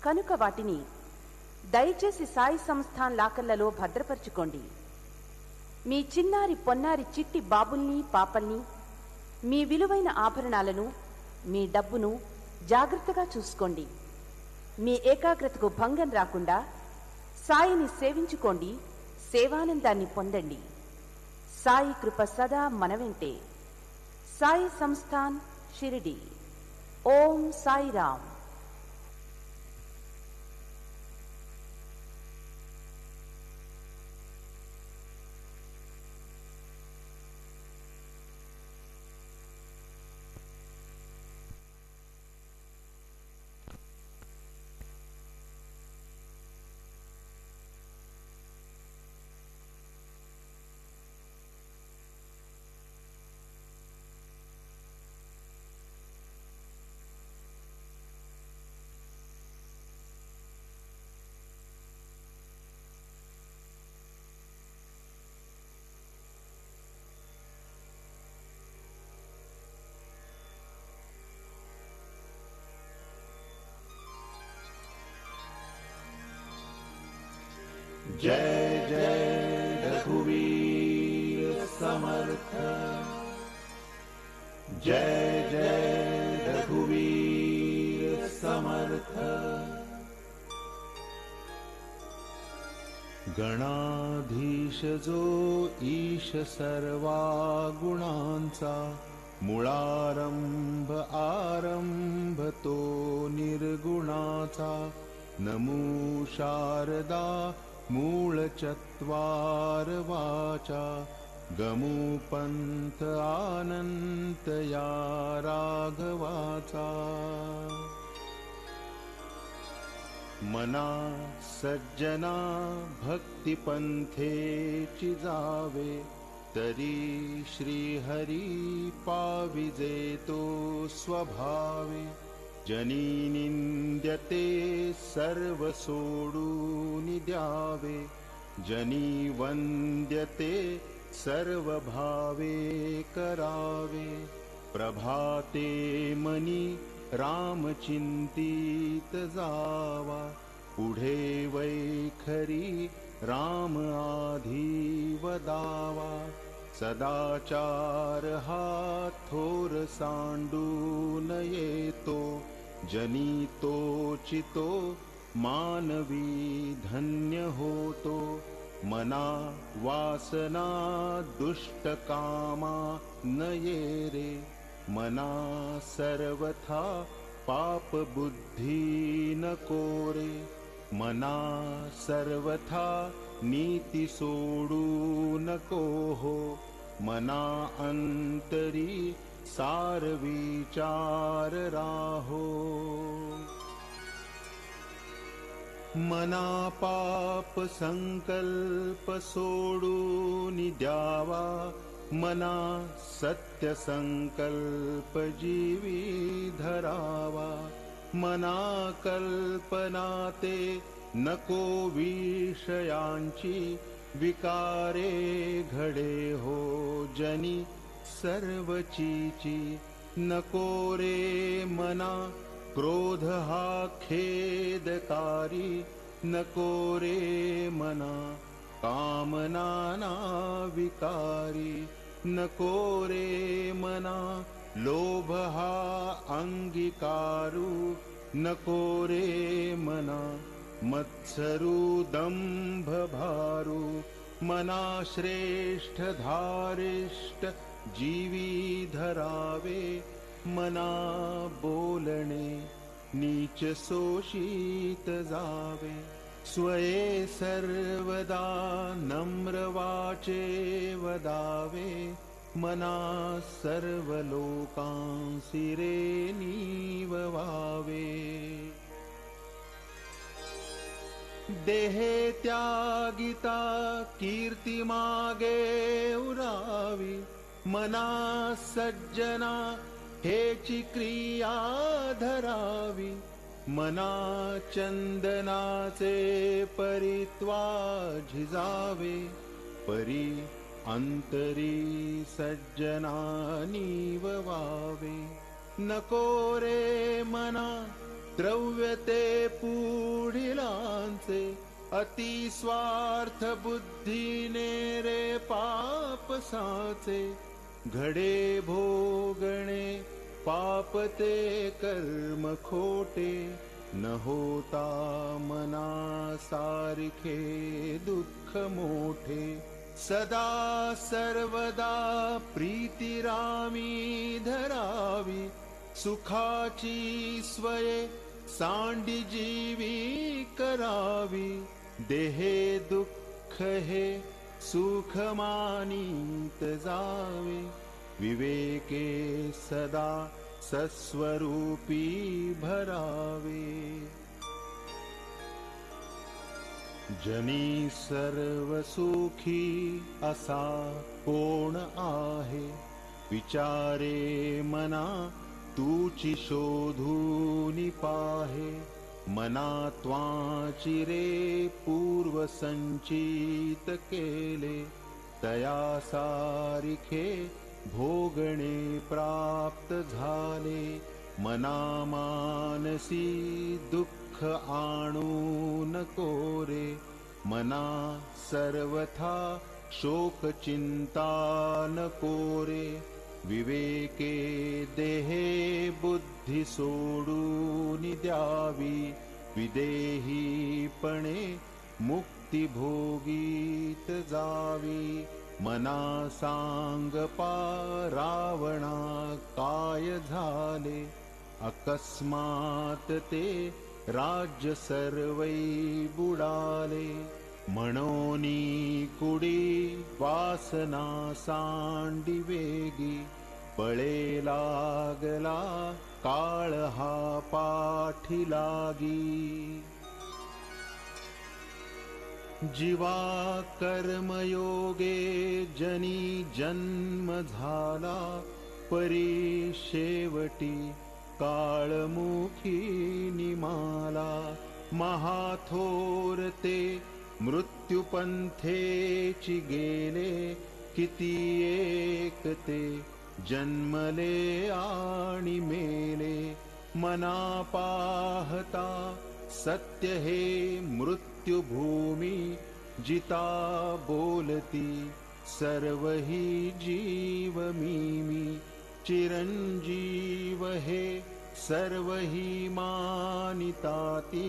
కనుక వాటిని దయచేసి సాయి సంస్థాన్ లాకర్లలో భద్రపరచుకోండి. మీ చిన్నారి పొన్నారి చిట్టి బాబుల్ని, పాపల్ని, మీ విలువైన ఆభరణాలను, మీ డబ్బును జాగ్రత్తగా చూసుకోండి. మీ ఏకాగ్రతకు భంగం రాకుండా సాయిని సేవించుకోండి. సేవానందాన్ని పొందండి. సాయి కృప సదా మన వెంటే. సాయి సంస్థాన్, షిరిడి. ఓం సాయిరామ్. जय जय रघुवीर समर्थ. जय जय रघुवीर समर्थ. गणाधीश जो ईश सर्वा गुणांचा, मुळारंभ आरंभ तो निर्गुणाचा. नमो शारदा मूळ चत्वार वाचा, गमो पंथ आनंत या राघवाचा. मना सज्जना भक्ती पंथेची जावे, तरी श्री हरी पाविजे तो स्वभावे. जनी निंद्यते सर्व सोडून द्यावे, जनी वंद्यते सर्व भावे करावे. प्रभाते मनी राम चिंतित जावा, पुढे वैखरी राम आधी वदावा. सदाचार हा थोर सांडून येतो, जनी तोचितो मानवी धन्य होतो. मना वासना दुष्टकामा नये रे मना सर्वथा पाप बुद्धी नको रे मना सर्वथा नीती सोडू नको हो मना अंतरी सार विचार राहो मना पाप संकल्प सोडून द्यावा मना सत्य संकल्प जीवी धरावा मना कल्पना ते नको विषयांची विकारे घडे हो जनी सर्वचीची नको रे मना क्रोध हा खेदकारी नको रे मना कामना ना विकारी नको रे मना लोभ हा अंगीकारू नको रे मना मत्सरू दंभ भारू मना श्रेष्ठ धारिष्ट जीवी धरावे मना बोलणे नीच शोषित जावे स्वये सर्वदा नम्र वाचे वदावे मना सर्व लोकांसी रे नीववावे देहे त्यागिता कीर्ती मागे उरावी मना सज्जना हेची क्रिया धरावी मना चंदनाचे परित्वा झिजावे परी अंतरी सज्जनानी ववावे नको रे मना द्रव्यते पुढिलांचे अति स्वार्थ बुद्धीने रे पाप साचे घडे भोगणे पापते कर्म खोटे न होता मना सारिखे दुःख मोठे सदा सर्वदा प्रीतिरामी धरावी सुखाची स्वये सांडी जीवी करावी देहे दुःख हे सुख मानित जावे विवेके सदा सस्वरूपी भरावे जनी सर्व सुखी असा कोण आहे विचारे मना तूची शोधूनी पाहे मना त्वाची रे पूर्व संचित केले तया सारिखे भोगणे प्राप्त झाले मना मानसी दुःख आणू नको रे मना सर्वथा शोक चिंता नको रे विवेके देहे बुद्धी सोडून द्यावी विदेहीपणे मुक्ती भोगीत जावी मना सांगपा रावणा काय झाले अकस्मात ते राज्य सर्वै बुडाले म्हणोनी कुडी वासना सांडी वेगी बळे लागला काळ हा पाठी लागी जीवा कर्मयोगे जनी जन्म झाला परी शेवटी काळमुखी निमाला महाथोर ते मृत्युपंथेची गेले किती एक ते जन्मले आणि मेले मना पाहता सत्य हे मृत्युभूमी जिता बोलती सर्व ही जीव मी चिरंजीव हे सर्व ही मानिताती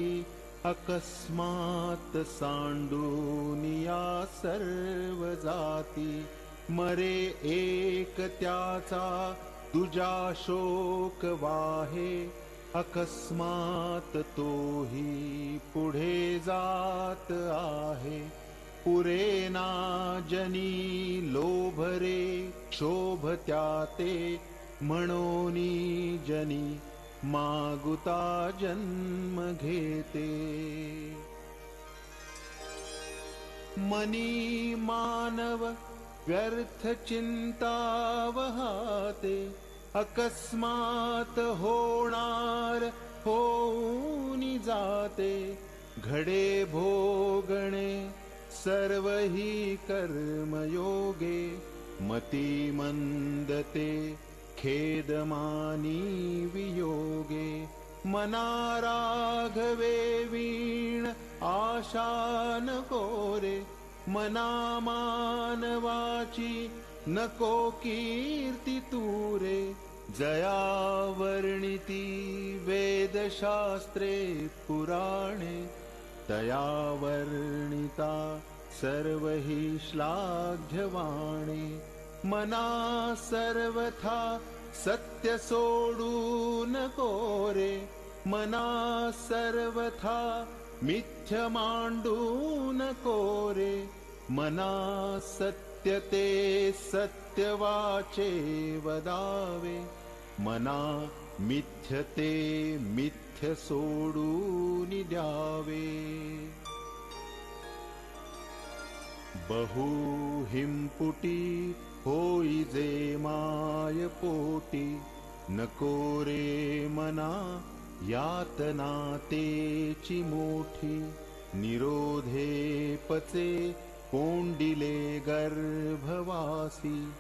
अकस्मात सांडूनिया सर्व जाती, मरे एक त्याचा तुझा शोक वाहे, अकस्मात तोही पुढे जात आहे. पुरेना जनी लोभरे शोभत्या ते, म्हणोनी जनी मागुता जन्म घेते. मनी मानव व्यर्थ चिंता वहाते, अकस्मात होणार होऊनी जाते. घडे भोगणे सर्व ही कर्मयोगे, मती मंदते खेदमानी वियोगे. मना राघवे वीण आशा नको रे, मना मानवाची नको कीर्ती तूरे. जया वर्णिती वेदशास्त्रे पुराणे, तया वर्णिता सर्व ही श्लाघ्यवाणे. मना सर्वथा सत्य सोडू नको रे, मना सर्वथा मिथ्य मांडू नको रे. मना सत्य ते सत्य वाचे वदावे, मना मिथ्य ते मिथ्य सोडून द्यावे. बहु हिंपुटी होई जे माय पोटी, नको रे मना यातना तेची मोठी. निरोधे पचे कोंडिले गर्भवासी,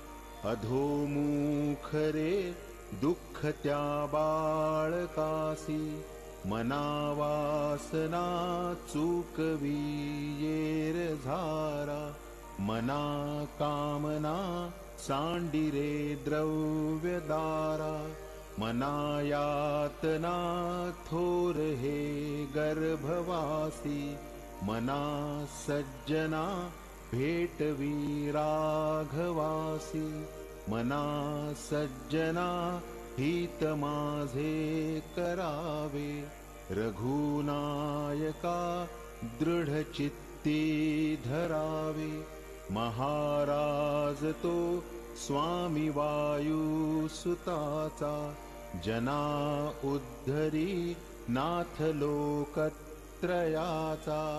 अधोमुख रे दुःख त्या बाळकासी. मना वासना चूकवी येर झारा, मना कामना सांडिरे द्रव्यदारा. मना यातना थोर हे गर्भवासी, मना सज्जना भेटवी राघवासी. मना सज्जना हित माझे करावे, रघुनायका दृढ चित्ती धरावे. महाराज तो स्वामी वायू सुताचा, जना उद्धरी नाथ लोकत्रयाचा.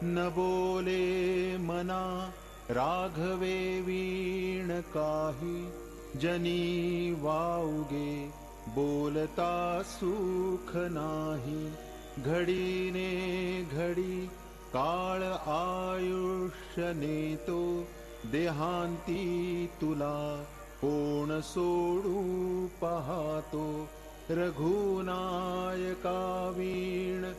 न बोले मना राघवे वीण काही, जनी वाऊगे बोलता सुख नाही. घडीने घडी काळ आयुष्य नेतो, देहांती तुला कोण सोडू पाहतो. रघुनायका वीण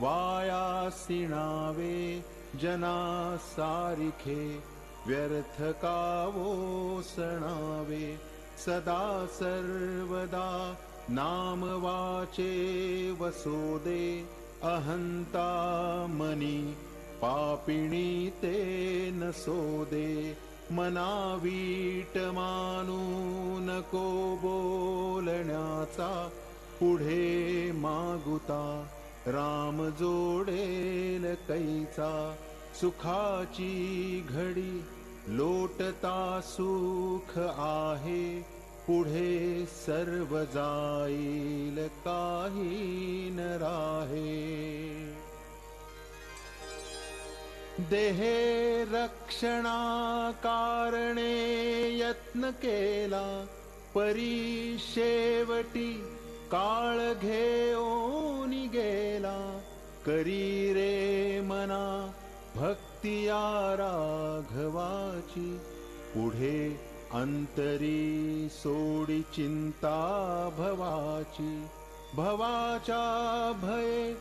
वायासी नावे, जना सारिखे व्यर्थ कावो सणावे. सदा सर्वदा नाम वाचे वसोदे, अहंता मनी पापिणी ते नसोदे. मना वीट मानू नको बोलण्याचा, पुढे मागुता राम जोडेल कैचा. सुखाची घडी लोटता सुख आहे, पुढे सर्व जाईल काही न राहे. देहे रक्षणा कारणे यत्न केला, परी शेवटी काळ घेऊन गेला. करी रे मना भक्तिया राघवाची, पुढे अंतरी सोडी चिंता भवाची. भवाचा भय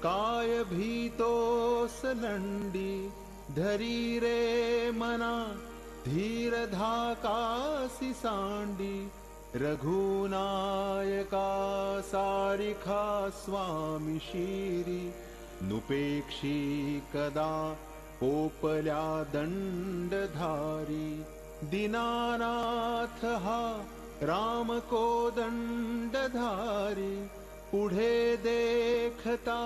काय भीतोस लंडी, धरी रे मना धीर धाकासी सांडी. रघुनायका सारिखा स्वामी शिरी, नुपेक्षी कदा पोपल्या दंडधारी, दीनानाथ हा राम को दंडधारी, पुढे देखता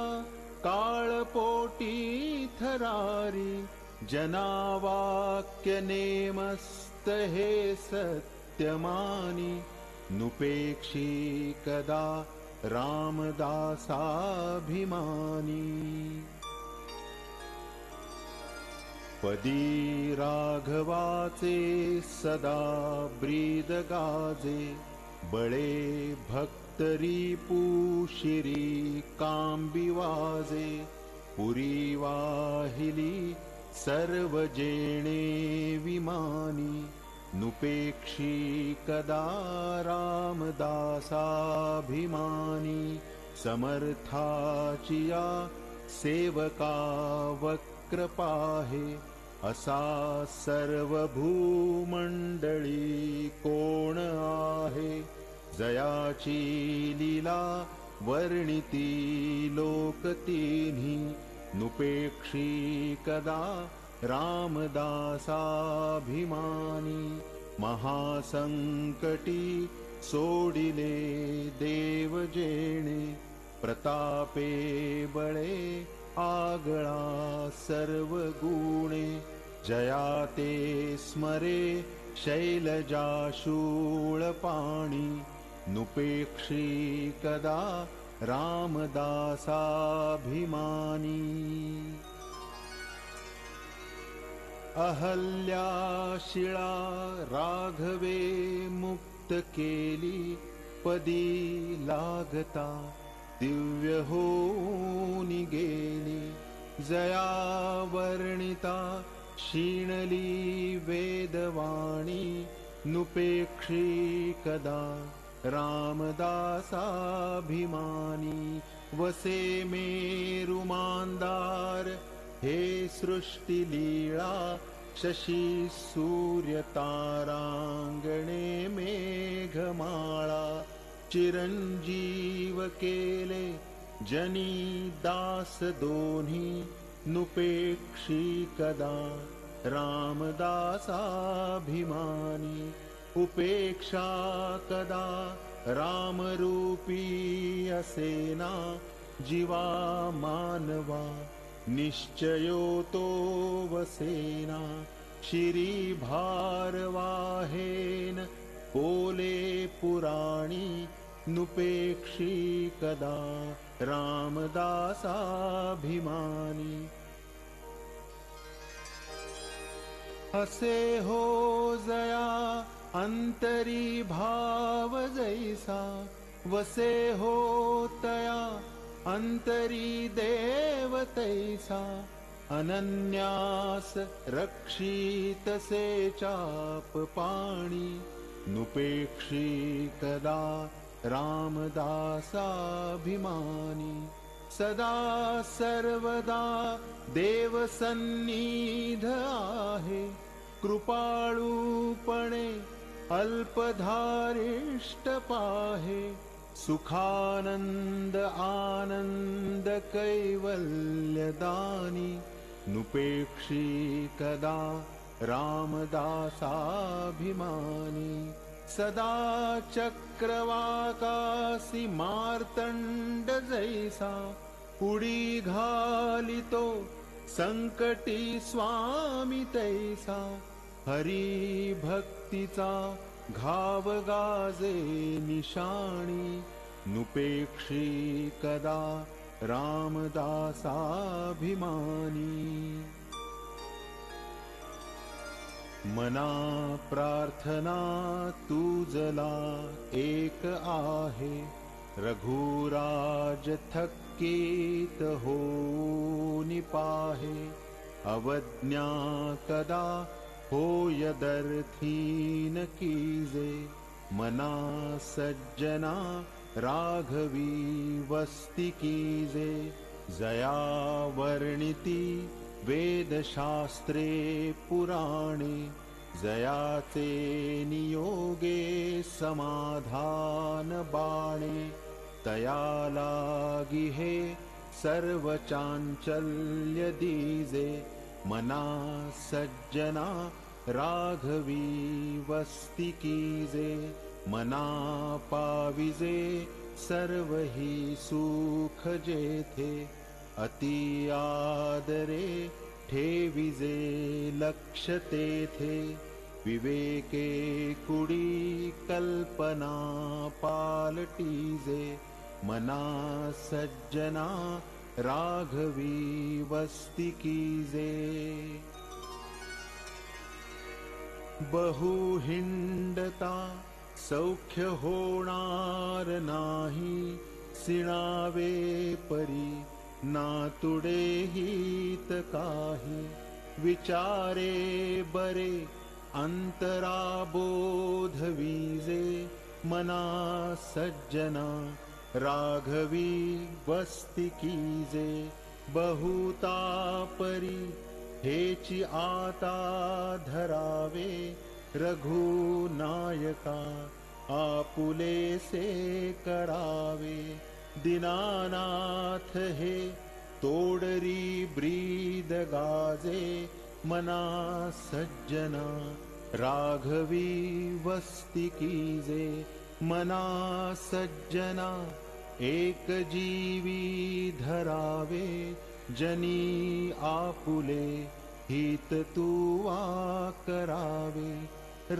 काळपोटी थरारी, जनावाक्य नेमस्त हे सत्यमानी, नुपेक्षी कदा रामदासाभिमानी, पदी राघवाचे सदा ब्रीद गाजे, बळे भक्तरी पुशिरी कांबी वाजे, पुरी वाहिली सर्व जेणे विमानी, नुपेक्षी कदा रामदासाभिमानी, समर्थाचिया सेवका वक्र पाहे, असा सर्व भूमंडळी कोण आहे, जयाची लीला वर्णिती लोक तिन्ही, नुपेक्षी कदा रामदासाभिमानी, महासंकटी सोडिले देव जेणे, प्रतापे बळे आगळा सर्व गुणे, जयाते स्मरे शैलजाशूळ पाणी, नुपेक्षी कदा रामदासाभिमानी, अहल्या शिळा राघवे मुक्त केली, पदी लागता दिव्य होऊनी गेली, जया वर्णिता क्षीणली वेदवाणी, नुपेक्षी कदा रामदासाभिमानी, वसे मेरुमांदार हे सृष्टि लीळा, शशी सूर्य तारांगणे मेघमाळा, चिरंजीव केले जनी दास दोन्ही, नुपेक्षी कदा रामदासाभिमानी, उपेक्षा कदा रामरूपी असेना, जीवा मानवा निश्चयो तो वसेना, शिरी भारवाहेन बोले पुराणी, नुपेक्षी कदा रामदासाभिमानी, असे हो जया अंतरी भाव जैसा, वसे हो तया अंतरी देव तैसा, अनन्यास रक्षित से चाप पाणी, नुपेक्षी कदा रामदासाभिमानी, सदा सर्वदा देव सन्निध आहे, कृपाळूपणे अल्पधारिष्ट पाहे, सुखानंद आनंद कैवल्यदानी, नुपेक्षी कदा रामदासाभिमानी, सदा चक्रवाकासी मार्तंड जैसा, उडी घालितो संकटी स्वामी तैसा, हरी भक्तीचा घाव गाजे निशाणी, नुपेक्षी कदा रामदासाभिमानी, मना प्रार्थना तुझला एक आहे, रघुराज थक्कीत होऊनी पाहे, अवज्ञा कदा होयदर्थीन कीजे, मना सज्जना राघवी वस्ती कीजे, जया वर्णिती वेदशास्त्रे पुराणे, जयाचे नियोगे समाधान बाणे तया लागी हे सर्व चांचल्य दीजे मना सज्जना राघवी वस्ती कीजे मना पाविजे सर्व ही सुख जेथे अति आदरे ठेविजे लक्ष तेथे विवेके कुडी कल्पना पालटीजे मना सज्जना राघवी वस्ती कीजे बहु हिंडता सौख्य होणार नाही सिणावे परी नातुडे हित काही विचारे बरे अंतराबोध विजे मना सज्जना राघवी वस्ती कीजे बहुता परी हेची आता धरावे रघुनायका आपुले से करावे दीनानाथ हे तोडरी ब्रीद गाजे मना सज्जना राघवी वस्ती कीजे मना सज्जना एक जीवी धरावे जनी आपुले हित तुवा करावे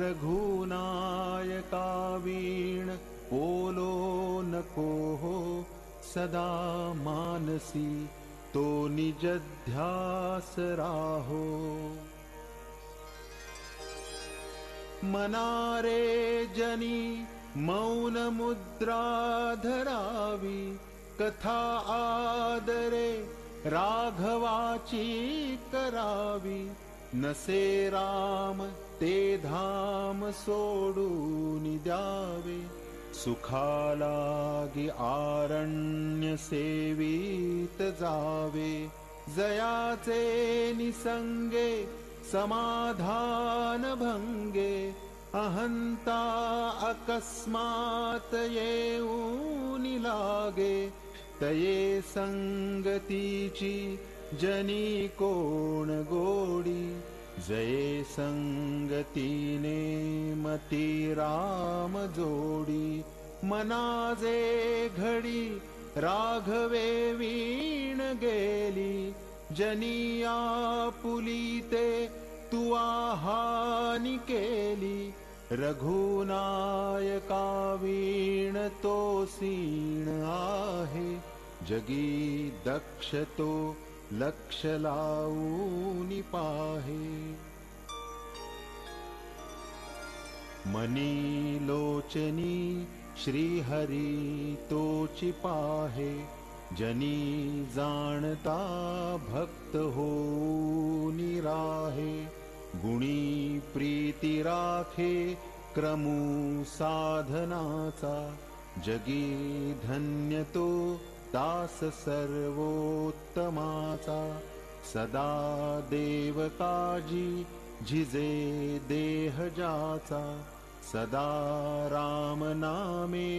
रघुनायका वीण बोलो नको हो सदा मानसी तो निज ध्यास राहो मनारे जनी मौन मुद्रा धरावी कथा आदरे राघवाची करावी नसे राम ते धाम सोडून द्यावे सुखालागी आरण्य सेवित जावे जयाचे निसंगे समाधान भंगे अहंता अकस्मात येऊन लागे तये संगतीची जनी कोण गोडी जये संगतीने मती राम जोडी मनाजे घडी राघवे वीण गेली जनिया पुलीते तू हानी केली रघुनायका वीण तो सीण आहे जगी दक्ष तो लक्ष लावून पाहे मनी लोचनी श्रीहरी तोची पाहे जनी जाणता भक्त होऊन राहे गुणी प्रीती राखे क्रमू साधनाचा जगी धन्य तो दास सर्वोत्तमाचा सदा देव काजी झिजे देह जाचा सदा राम नामे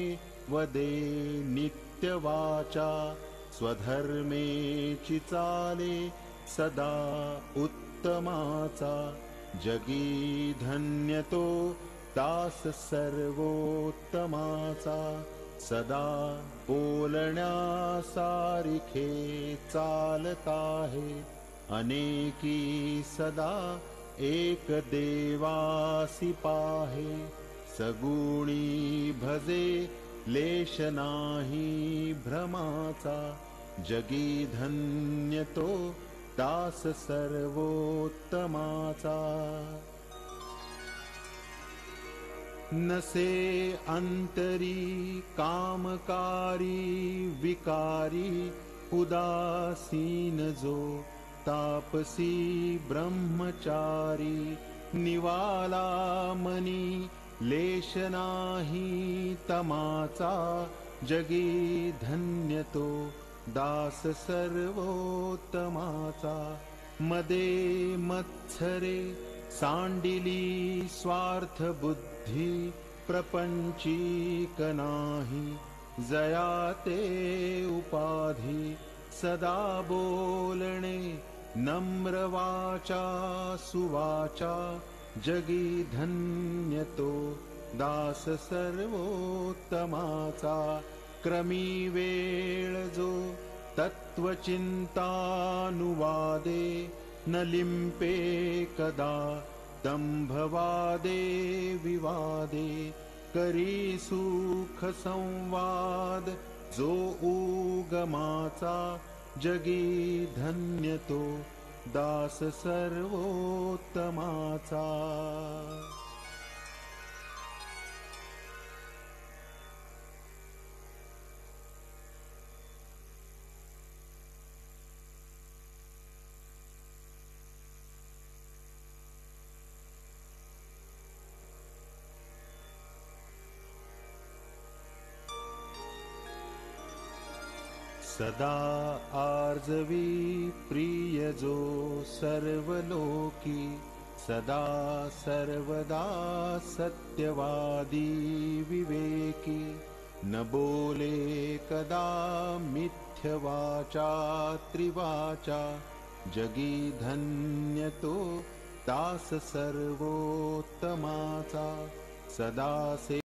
वदे नित्य वाचा स्वधर्मेची चाले सदा उत्तमाचा जगी धन्य तो दास सर्वोत्तमाचा सदा बोलण्या सारिखे चालत आहे अनेकी सदा एक देवासी पाहे सगुणी भजे लेश नाही भ्रमाचा जगी धन्य तो दास सर्वोत्तमाचा नसे अंतरी कामकारी विकारी उदासीन जो तापसी ब्रह्मचारी निवाला मनी लेश नाही तमाचा जगी धन्य तो दास सर्वोत्तमाचा मदे मत्सरे सांडिली स्वार्थ बुद्धी प्रपंचीक नाही, जयाते उपाधी सदा बोलणे, नम्र वाचा सुवाचा जगी धन्य तो, दास सर्वोत्तमाचा क्रमी वेळ जो, तत्वचिंतानुवादे न लिंपे कदा, दंभवादे विवादे करी सुख संवाद, जो उगमाचा जगी धन्य तो, दास सर्वोत्तमाचा। सदा आर्जवी प्रिय जो सर्वलोकी, सदा सर्वदा सत्यवादी विवेकी, न बोले कदा मिथ्यवाचा त्रिवाचा, जगी धन्य तो, दास सर्वोत्तमाचा, सदा से